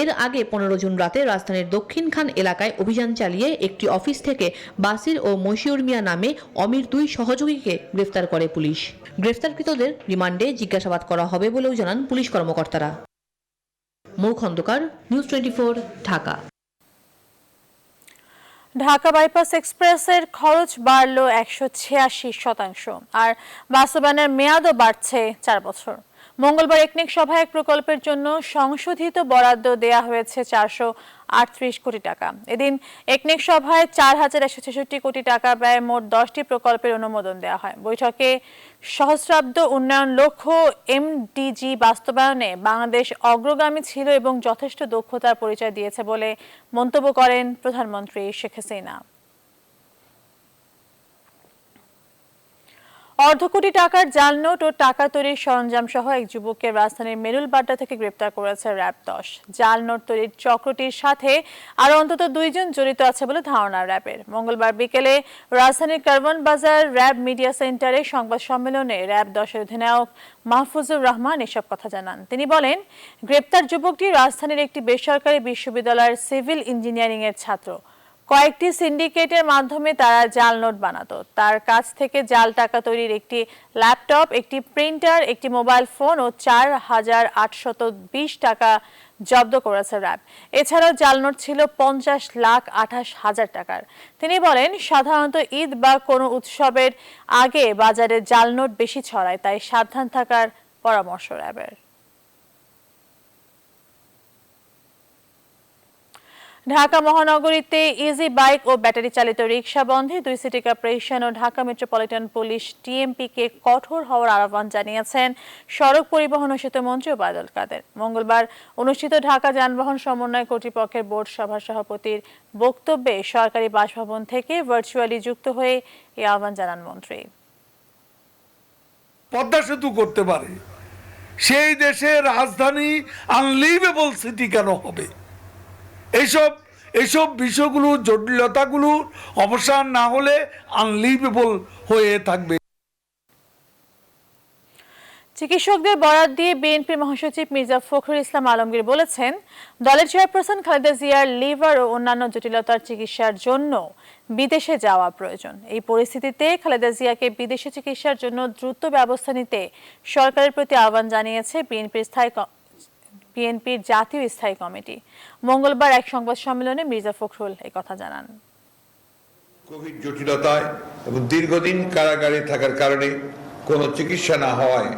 এর আগে 15 জুন রাতে রাজধানীর দক্ষিণখান এলাকায় অভিযান চালিয়ে একটি অফিস থেকে বাসির ও মশিউর মিয়া নামে অমির 2 সহযোগীকে গ্রেফতার করে পুলিশ। গ্রেফতারকৃতদের রিমান্ডে জিজ্ঞাসাবাদ করা হবে বলেও জানান পুলিশ কর্মকর্তারা। মৌ খন্দকার, নিউজ 24, ঢাকা। ঢাকা বাইপাস এক্সপ্রেসের খরচ বাড়ল 186%, আর বাস্তবায়নের মেয়াদও বাড়ছে 4 বছর। মঙ্গলবার একনেক সভায় এক প্রকল্পের জন্য সংশোধিত বরাদ্দ দেয়া হয়েছে 438 কোটি টাকা। এদিন একনেক সভায় 4166 কোটি টাকা ব্যয়ে মোট 10টি প্রকল্পের অনুমোদন দেওয়া হয়। বৈঠকে সহস্রাব্দ উন্নয়ন লক্ষ্য MDG বাস্তবায়নে বাংলাদেশ অগ্রগামী ছিল এবং যথেষ্ট দক্ষতার পরিচয় দিয়েছে বলে মন্তব্য করেন প্রধানমন্ত্রী শেখ হাসিনা। অর্ধ কোটি টাকার জাল নোট ও টাকা তৈরির সরঞ্জাম সহ এক যুবককে রাজধানীর মেরুলবাড্ডা থেকে গ্রেপ্তার করেছে র্যাব 10। জাল নোট তৈরির চক্রটির সাথে আরও অন্তত 2 জন জড়িত আছে বলে ধারণা র্যাবের। মঙ্গলবার বিকেলে রাজধানীর কারওয়ান বাজার র্যাব মিডিয়া সেন্টারে সংবাদ সম্মেলনে র্যাব 10-এর অধিনায়ক মাহফুজুর রহমান এসব কথা জানান। তিনি বলেন, গ্রেপ্তার যুবকটি রাজধানীর একটি বেসরকারি বিশ্ববিদ্যালয়ের সিভিল ইঞ্জিনিয়ারিং এর ছাত্র। কয়েকটি সিন্ডিকেটের মাধ্যমে তারা জাল নোট বানাতো। তার কাছ থেকে জাল টাকা তৈরির একটি ল্যাপটপ, একটি প্রিন্টার, একটি মোবাইল ফোন ও 4820 টাকা জব্দ করেছে র্যাব। এছাড়াও জাল নোট ছিল 50,28,000 টাকার। তিনি বলেন, সাধারণত ঈদ বা কোনো উৎসবের আগে বাজারে জাল নোট বেশি ছড়ায়, তাই সাবধান থাকার পরামর্শ র্যাবের। ঢাকা মহানগরীতে ইজি বাইক ও ব্যাটারি চালিত রিকশা বন্ধে 2 সিটি কর্পোরেশন ও ঢাকা মেট্রোপলিটন পুলিশ TMP-কে কঠোর হওয়ার আহ্বান জানিয়েছেন সড়ক পরিবহন ও সেতুমন্ত্রী ওবায়দুল কাদের। মঙ্গলবার অনুষ্ঠিত ঢাকা যানবাহন সমন্বয় কর্তৃপক্ষের বোর্ড সভার সভাপতির বক্তব্যে সরকারি বাসভবন থেকে ভার্চুয়ালি যুক্ত হয়ে এই আহ্বান জানান মন্ত্রী। পদ্মা সেতু করতে পারে, সেই দেশের রাজধানী আনলিভেবল সিটি কেন হবে? এইসব বিষয়গুলো, জটিলতাগুলো অবসান না হলে আনলিভেবল হয়ে থাকবে। চিকিৎসকদের বরাত দিয়ে বিএনপি মহাসচিব মির্জা ফখরুল ইসলাম আলমগীর বলেছেন, দলের চেয়ারপারসন খালেদা জিয়ার লিভার ও অন্যান্য জটিলতার চিকিৎসার জন্য বিদেশে যাওয়া প্রয়োজন। এই পরিস্থিতিতে খালেদা জিয়াকে বিদেশে চিকিৎসার জন্য দ্রুত ব্যবস্থা নিতে সরকারের প্রতি আহ্বান জানিয়েছে বিএনপির জাতীয় স্থায়ী কমিটি। মঙ্গলবার এক সংবাদ সম্মেলনে মির্জা ফখরুল এই কথা জানান। কোভিড জটিলতায় এবং দীর্ঘদিন কারাগারে থাকার কারণে কোনো চিকিৎসা না হওয়ায়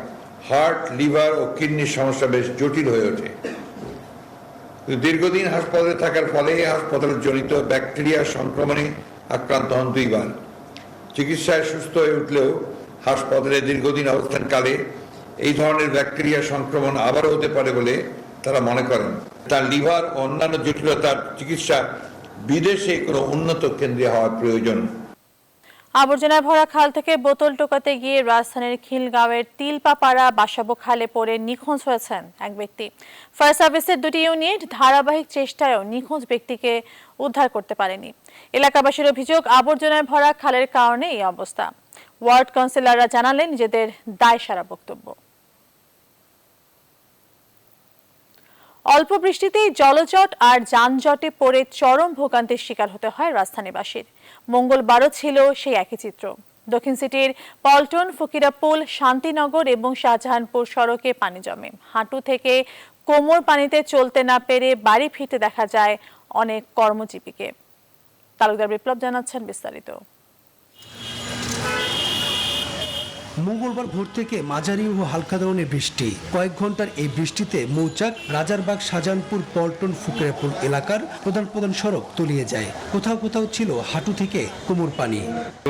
হার্ট, লিভার ও কিডনির সমস্যা বেশ জটিল হয়ে ওঠে। দীর্ঘদিন হাসপাতালে থাকার ফলে হাসপাতালের জনিত ব্যাকটেরিয়া সংক্রমণে আক্রান্ত হন 2 বার। চিকিৎসায় সুস্থ হয়ে উঠলেও হাসপাতালে দীর্ঘদিন অবস্থানকালে এই ধরনের ব্যাকটেরিয়া সংক্রমণ আবারও হতে পারে বলে তারা মনে করেন। তার লিভার ও অন্যান্য জটিলতার চিকিৎসা বিদেশে কোনো উন্নত কেন্দ্রে হওয়া প্রয়োজন। আবর্জনায় ভরা খাল থেকে বোতল টোকাতে গিয়ে রাজধানীর খিলগাঁওয়ের তিলপাপাড়া বাসাবো খালে পড়ে নিখোঁজ হয়েছেন এক ব্যক্তি। ফায়ার সার্ভিসের 2টি ইউনিট ধারাবাহিক চেষ্টায়ও নিখোঁজ ব্যক্তিকে উদ্ধার করতে পারেনি। এলাকাবাসীর অভিযোগ, আবর্জনায় ভরা খালের কারণে এই অবস্থা। ওয়ার্ড কাউন্সিলররা জানালেন নিজেদের দায়সারা বক্তব্য। অল্প বৃষ্টিতেই জলজট আর যানজটে পড়ে চরম ভোগান্তির শিকার হতে হয় রাজধানীবাসীর। মঙ্গলবারও ছিল সেই একই চিত্র। দক্ষিণ সিটির পল্টন, ফকিরাপুল, শান্তিনগর এবং শাহজাহানপুর সড়কে পানি জমে। হাঁটু থেকে কোমর পানিতে চলতে না পেরে বাড়ি ফিরতে দেখা যায় অনেক কর্মজীবীকে। তালুকদার বিপ্লব জানাচ্ছেন বিস্তারিত। মঙ্গলবার ভোর থেকে মাঝারি ও হালকা ধরনের বৃষ্টি। কয়েক ঘন্টার এই বৃষ্টিতে মৌচাক, রাজারবাগ, শাহজাহানপুর, পল্টন, ফকিরাপুর এলাকার প্রধান সড়ক তলিয়ে যায়। কোথাও কোথাও ছিল হাঁটু থেকে কোমর পানি।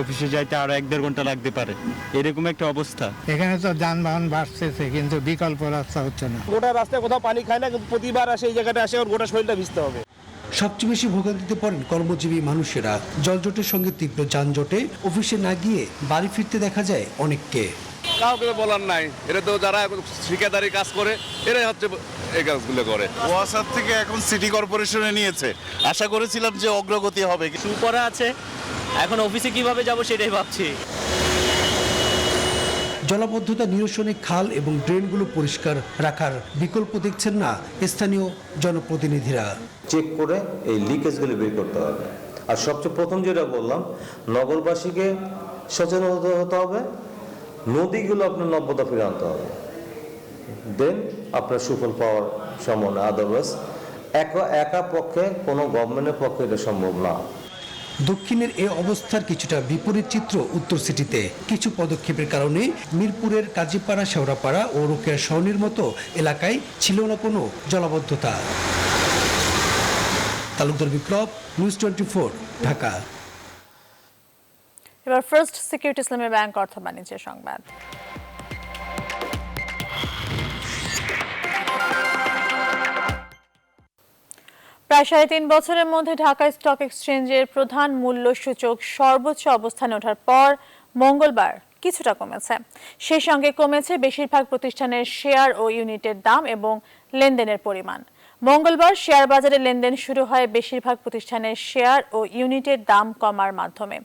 অফিসে যাইতে আরো 1-1.5 ঘন্টা লাগতে পারে, এরকম একটা অবস্থা। এখানে তো যানবাহন বাড়তেছে কিন্তু বিকল্প রাস্তা হচ্ছে না। গোটা রাস্তায় কোথাও পানি খায় না, কিন্তু প্রতিবার আসে এই জায়গাটা আসে ওর গোটা শরীরটা ভিজতে হবে। সবচেয়ে বেশি ভোগান্তিতে পড়েন কর্মজীবী মানুষেরা। জলজটের সঙ্গে তীব্র যানজটে অফিসে না গিয়ে বাড়ি ফিরতে দেখা যায় অনেককে। কাউকে বলার নাই, এটা তো যারা ঠিকাদারি কাজ করে এরাই হচ্ছে এই কাজগুলো করে। ওয়াসার থেকে এখন সিটি কর্পোরেশনে নিয়েছে, আশা করেছিলাম যে অগ্রগতি হবে। সুপরা আছে, এখন অফিসে কিভাবে যাব সেটাই ভাবছি। জলাবদ্ধতা নিরসনে খাল এবং ড্রেনগুলো পরিষ্কার রাখার বিকল্প দেখছেন না স্থানীয় জনপ্রতিনিধিরা। চেক করে এই লিকেজগুলো বের করতে হবে। আর সবচেয়ে প্রথম যেটা বললাম, নগরবাসীকে সচেতন হতে হবে, নদীগুলো আপনার নব্যতা ফিরে আনতে হবে, দেন আপনার সুফল পাওয়ার সম্ভাবনা। আদারওয়াইজ একা পক্ষে কোনো গভর্নমেন্টের পক্ষে এটা সম্ভব না। দক্ষিণের এই অবস্থার কিছুটা বিপরীত চিত্র উত্তর সিটিতে। কিছু পদক্ষেপের কারণে মিরপুরের কাজীপাড়া, শেওড়াপাড়া ও রোকেয়া সরণির মতো এলাকায় ছিল না কোনো জলাবদ্ধতা। তালুকদার বিপ্লব, নিউজ 24, ঢাকা। এবার ফার্স্ট সিকিউরিটি ইসলামী ব্যাংক অর্থ বাণিজ্যের সংবাদ। প্রায় 3.5 বছরের মধ্যে ঢাকা স্টক এক্সচেঞ্জের প্রধান মূল্য সূচক সর্বোচ্চ অবস্থানে ওঠার পর মঙ্গলবার কিছুটা কমেছে। সেই সঙ্গে কমেছে বেশিরভাগ প্রতিষ্ঠানের শেয়ার ও ইউনিটের দাম এবং লেনদেনের পরিমাণ। মঙ্গলবার শেয়ার বাজারে লেনদেন শুরু হয় বেশিরভাগ প্রতিষ্ঠানের শেয়ার ও ইউনিটের দাম কমার মাধ্যমে।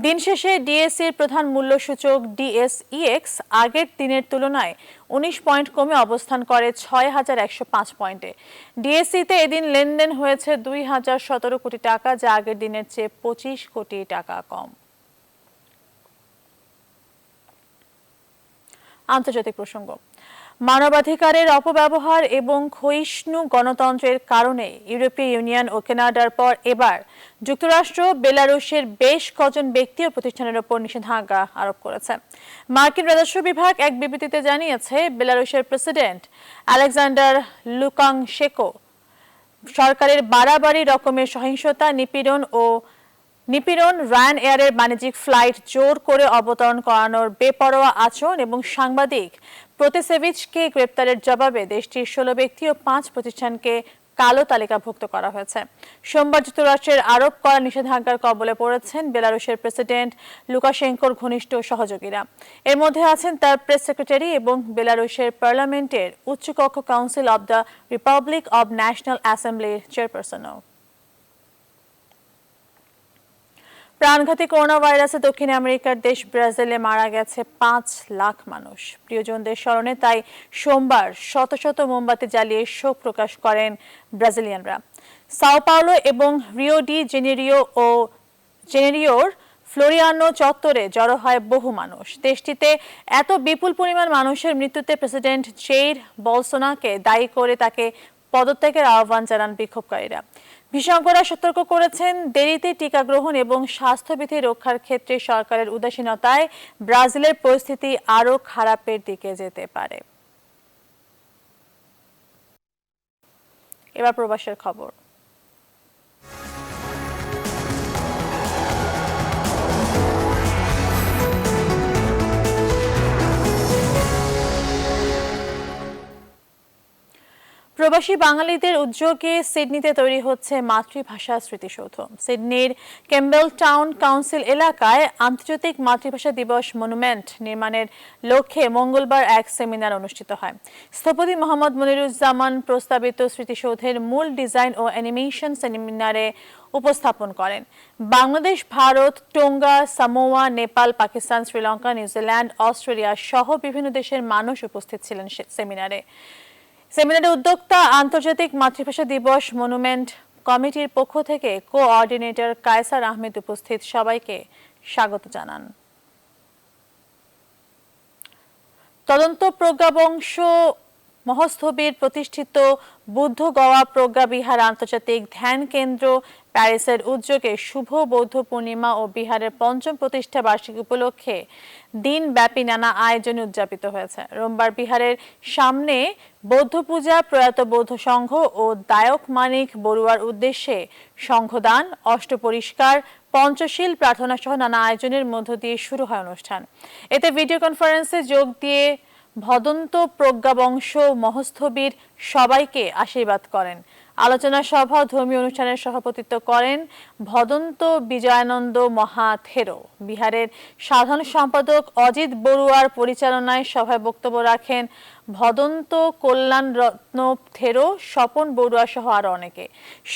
দিন শেষে ডিএসইর প্রধান মূল্য সূচক DSEX আগের দিনের তুলনায় 19 পয়েন্ট কমে অবস্থান করে 6105 পয়েন্টে। ডিএসইতে এদিন লেনদেন হয়েছে 2017 কোটি টাকা, যা আগের দিনের চেয়ে 25 কোটি টাকা কম। আন্তর্জাতিক প্রসঙ্গ। মানবাধিকারের অপব্যবহার এবং ক্ষয়িষ্ণু গণতন্ত্রের কারণে ইউরোপীয় ইউনিয়ন ও কানাডার পর এবার যুক্তরাষ্ট্র বেলারুশের বেশ কজন ব্যক্তি ও প্রতিষ্ঠানের উপর নিষেধাজ্ঞা আরোপ করেছে। মার্কিন রাজস্ব বিভাগ এক বিবৃতিতে জানিয়েছে, বেলারুশের প্রেসিডেন্ট আলেকজান্ডার লুকাশেঙ্কো সরকারের বাড়াবাড়ি রকমের সহিংসতা, নিপীড়ন, রায়ান এয়ারের বাণিজ্যিক ফ্লাইট জোর করে অবতরণ করানোর বেপরোয়া আচরণ এবং সাংবাদিক প্রোতাসেভিচকে গ্রেপ্তারের জবাবে দেশটির 16 ব্যক্তি ও 5 প্রতিষ্ঠানকে কালো তালিকাভুক্ত করা হয়েছে। সোমবার যুক্তরাষ্ট্রের আরোপ করা নিষেধাজ্ঞার কবলে পড়েছেন বেলারুশের প্রেসিডেন্ট লুকাশেঙ্কোর ঘনিষ্ঠ সহযোগীরা। এর মধ্যে আছেন তার প্রেস সেক্রেটারি এবং বেলারুশের পার্লামেন্টের উচ্চকক্ষ council of the republic of national অ্যাসেম্বলির চেয়ারপারসনও। প্রাণঘাতী করোনা ভাইরাসে দক্ষিণ আমেরিকার দেশ ব্রাজিলে মারা গেছে 5 লাখ মানুষ। প্রিয়জনদের স্মরণে তাই সোমবার শত শত মোমবাতি জ্বালিয়ে শোক প্রকাশ করেন ব্রাজিলিয়ানরা। সাও পাওলো এবং রিও ডি জেনেরিওর ফ্লোরিয়ানো চত্বরে জড়ো হয় বহু মানুষ। দেশটিতে এত বিপুল পরিমাণ মানুষের মৃত্যুতে প্রেসিডেন্ট জেইর বলসোনাকে দায়ী করে তাকে পদত্যাগের আহ্বান জানান বিক্ষোভকারীরা। বিশেষজ্ঞরা সতর্ক করেছেন, দেরিতে টিকা গ্রহণ এবং স্বাস্থ্যবিধি রক্ষার ক্ষেত্রে সরকারের উদাসীনতায় ব্রাজিলের পরিস্থিতি আরও খারাপের দিকে যেতে পারে। এবার প্রবাসের খবর। প্রবাসী বাঙালিদের উদ্যোগে সিডনিতে তৈরি হচ্ছে মাতৃভাষা স্মৃতিসৌধ। সিডনির ক্যাম্বেল টাউন কাউন্সিল এলাকায় আন্তর্জাতিক মাতৃভাষা দিবস মনুমেন্ট নির্মাণের লক্ষ্যে মঙ্গলবার এক সেমিনার অনুষ্ঠিত হয়। স্থপতি মোহাম্মদ মনিরুজ্জামান প্রস্তাবিত স্মৃতিসৌধের মূল ডিজাইন ও অ্যানিমেশন সেমিনারে উপস্থাপন করেন। Bangladesh, Bharat, Tonga, Samoa, Nepal, Pakistan, Sri Lanka, New Zealand, Australia সহ বিভিন্ন দেশের মানুষ উপস্থিত ছিলেন সেমিনারে। উদ্যোক্তা আন্তর্জাতিক মাতৃভাষা দিবস মনুমেন্ট কমিটির পক্ষ থেকে কোঅর্ডিনেটর কায়সার আহমেদ উপস্থিত সবাইকে স্বাগত জানান। তদন্ত প্রজ্ঞাবংশ মহস্থবির প্রতিষ্ঠিত বুদ্ধ গয়া প্রজ্ঞা বিহার আন্তর্জাতিক ধ্যান কেন্দ্র প্যারিসের উদ্যোগে শুভ বৌদ্ধ পূর্ণিমা ও বিহারের 5ম প্রতিষ্ঠা বার্ষিকী উপলক্ষে দিনব্যাপী নানা আয়োজনে উদযাপিত হয়েছে। রোববার বিহারের সামনে বৌদ্ধ পূজা, প্রয়াত বৌদ্ধ সংঘ ও দায়ক মানিক বড়ুয়ার উদ্দেশ্যে সংঘদান, অষ্টপরিষ্কার, পঞ্চশীল প্রার্থনা সহ নানা আয়োজনের মধ্য দিয়ে শুরু হয় অনুষ্ঠান। এতে ভিডিও কনফারেন্সে যোগ দিয়ে ভদন্ত প্রজ্ঞাবংশ মহস্থবির সবাইকে আশীর্বাদ করেন। আলোচনা সভা ও ধর্মীয় অনুষ্ঠানের সভাপতিত্ব করেন ভদন্ত বিজয়ানন্দ মহাথেরো। বিহারের সাধারণ সম্পাদক অজিত বড়ুয়ার পরিচালনায় সভায় বক্তব্য রাখেন ভদন্ত কল্যাণ রত্ন থেরো, স্বপন বড়ুয়া সহ আরো অনেকে।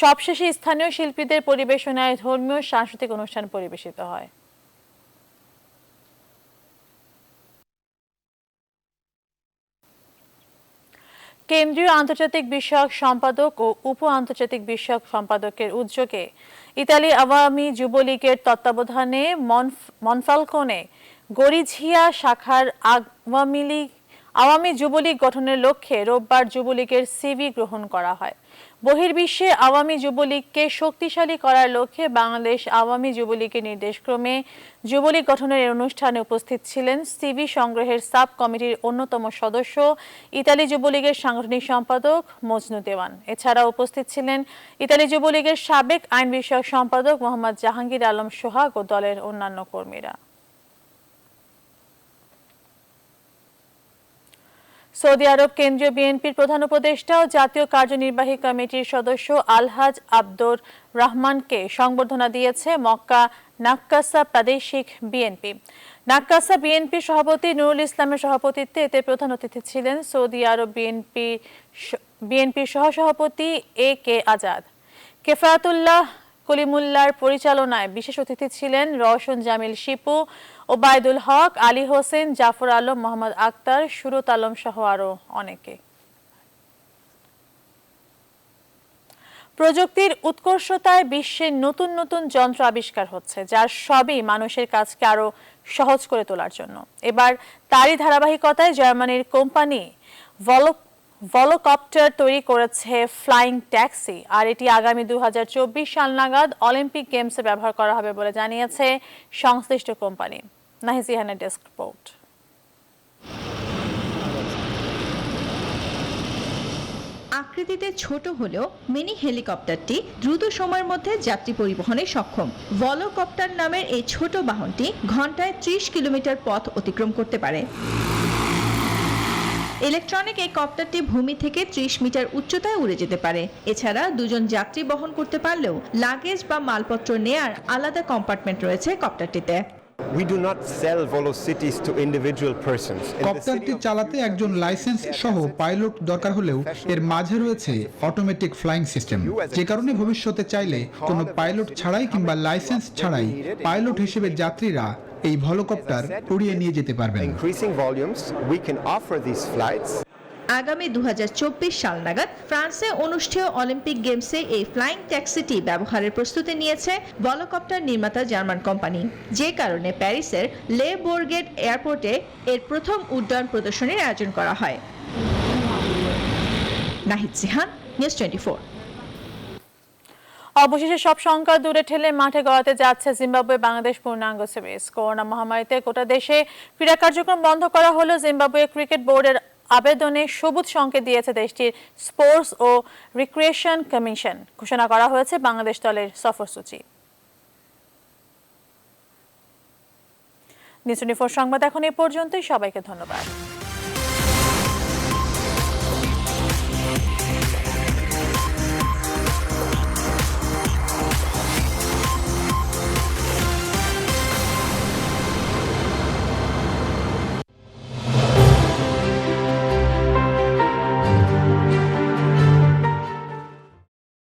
সবশেষে স্থানীয় শিল্পীদের পরিবেশনায় ধর্মীয় সাংস্কৃতিক অনুষ্ঠান পরিবেশিত হয়। কেন্দ্রীয় আন্তর্জাতিক বিষয়ক সম্পাদক ও উপ আন্তর্জাতিক বিষয়ক সম্পাদকের উদ্যোগে ইতালি আওয়ামী যুবলীগের তত্ত্বাবধানে মনফালকোনে গরিঝিয়া শাখার আওয়ামী যুবলীগ গঠনের লক্ষ্যে রোববার যুবলীগের সিভি গ্রহণ করা হয়। বহির্বিশ্বে আওয়ামী যুবলীগকে শক্তিশালী করার লক্ষ্যে বাংলাদেশ আওয়ামী যুবলীগের নির্দেশক্রমে যুবলীগ গঠনের অনুষ্ঠানে উপস্থিত ছিলেন সিভি সংগ্রহের সাব কমিটির অন্যতম সদস্য ইতালি যুবলীগের সাংগঠনিক সম্পাদক মজনু দেওয়ান। এছাড়া উপস্থিত ছিলেন ইতালি যুবলীগের সাবেক আইন বিষয়ক সম্পাদক মোহাম্মদ জাহাঙ্গীর আলম সোহাগ ও দলের অন্যান্য কর্মীরা। সৌদি আরব কেন্দ্রীয় বিএনপির প্রধান উপদেষ্টা ও জাতীয় কার্যনির্বাহী কমিটির সদস্য আলহাজ আব্দুর রহমানকে সংবর্ধনা দিয়েছে মক্কা নাক্কাসা প্রাদেশিক বিএনপি। নাক্কাসা বিএনপির সভাপতি নুরুল ইসলামের সভাপতিত্বে এতে প্রধান অতিথি ছিলেন সৌদি আরব বিএনপির সহসভাপতি এ কে আজাদ। কেফায়াতুল্লাহ কলিমুল্লাহর পরিচালনায় বিশেষ অতিথি ছিলেন রওশন জামিল শিপু, ওবায়দুল হক, আলী হোসেন, জাফর আলম, মোহাম্মদ আক্তার, সুরত আলম সহ আরো অনেকে। প্রযুক্তির উৎকর্ষতায় বিশ্বের নতুন নতুন যন্ত্র আবিষ্কার হচ্ছে, যার সবই মানুষের কাজকে আরো সহজ করে তোলার জন্য। এবার তারই ধারাবাহিকতায় জার্মানির কোম্পানি ভলোকপ্টার তৈরি করেছে ফ্লাইং ট্যাক্সি, আর এটি আগামী 2024 সাল নাগাদ অলিম্পিক গেমসে ব্যবহার করা হবে বলে জানিয়েছে সংশ্লিষ্ট কোম্পানি। নাহিজিহানের desk report. আকৃতিতে ছোট হলেও মিনি হেলিকপ্টারটি দ্রুত সময়ের মধ্যে যাত্রী পরিবহনে সক্ষম। ভলোকপ্টার নামের এই ছোট বাহনটি ঘন্টায় 30 কিলোমিটার পথ অতিক্রম করতে পারে। ইলেকট্রনিক এই কপ্টারটি ভূমি থেকে 30 মিটার উচ্চতায় উড়ে যেতে পারে। এছাড়া দুজন যাত্রী বহন করতে পারলেও লাগেজ বা মালপত্র নেয়ার আলাদা কম্পার্টমেন্ট রয়েছে কপ্টারটিতে। We do not sell Volocities to individual persons. কপ্টারটি চালাতে একজন লাইসেন্স সহ পাইলট দরকার হলেও এর মাঝে রয়েছে অটোমেটিক ফ্লাইং সিস্টেম, যে কারণে ভবিষ্যতে চাইলে কোনো পাইলট ছাড়াই কিংবা লাইসেন্স ছাড়াই পাইলট হিসেবে যাত্রীরা এই ভলোকপ্টার উড়িয়ে নিয়ে যেতে পারবেন। Increasing volumes, we can offer these flights. আগামী 2024 সাল নাগাদ ফ্রান্সে অনুষ্ঠেয় অলিম্পিক গেমসে এই ফ্লাইং ট্যাক্সিটি ব্যবহারের প্রস্তুতি নিয়েছে ভলোকপ্টার নির্মাতা জার্মান কোম্পানি, যে কারণে প্যারিসের লে বোর্গেট এয়ারপোর্টে এর প্রথম উড্ডয়ন প্রদর্শনীর আয়োজন করা হয়। নাহিদ জিহান, নিউজ 24। অবশেষে সব সংখ্যা দূরে ঠেলে মাঠে গড়াতে যাচ্ছে জিম্বাবুয়ে বাংলাদেশ পূর্ণাঙ্গ সিরিজ। করোনা মহামারীতে গোটা দেশে ক্রীড়া কার্যক্রম বন্ধ করা হলো। জিম্বাবুয়ে ক্রিকেট বোর্ডের আবেদনে সবুজ সংকেত দিয়েছে দেশটির স্পোর্টস ও রিক্রিয়েশন কমিশন। ঘোষণা করা হয়েছে বাংলাদেশ দলের সফরসূচি। নিউজ 24 সংবাদ এখন এই পর্যন্তই। সবাইকে ধন্যবাদ।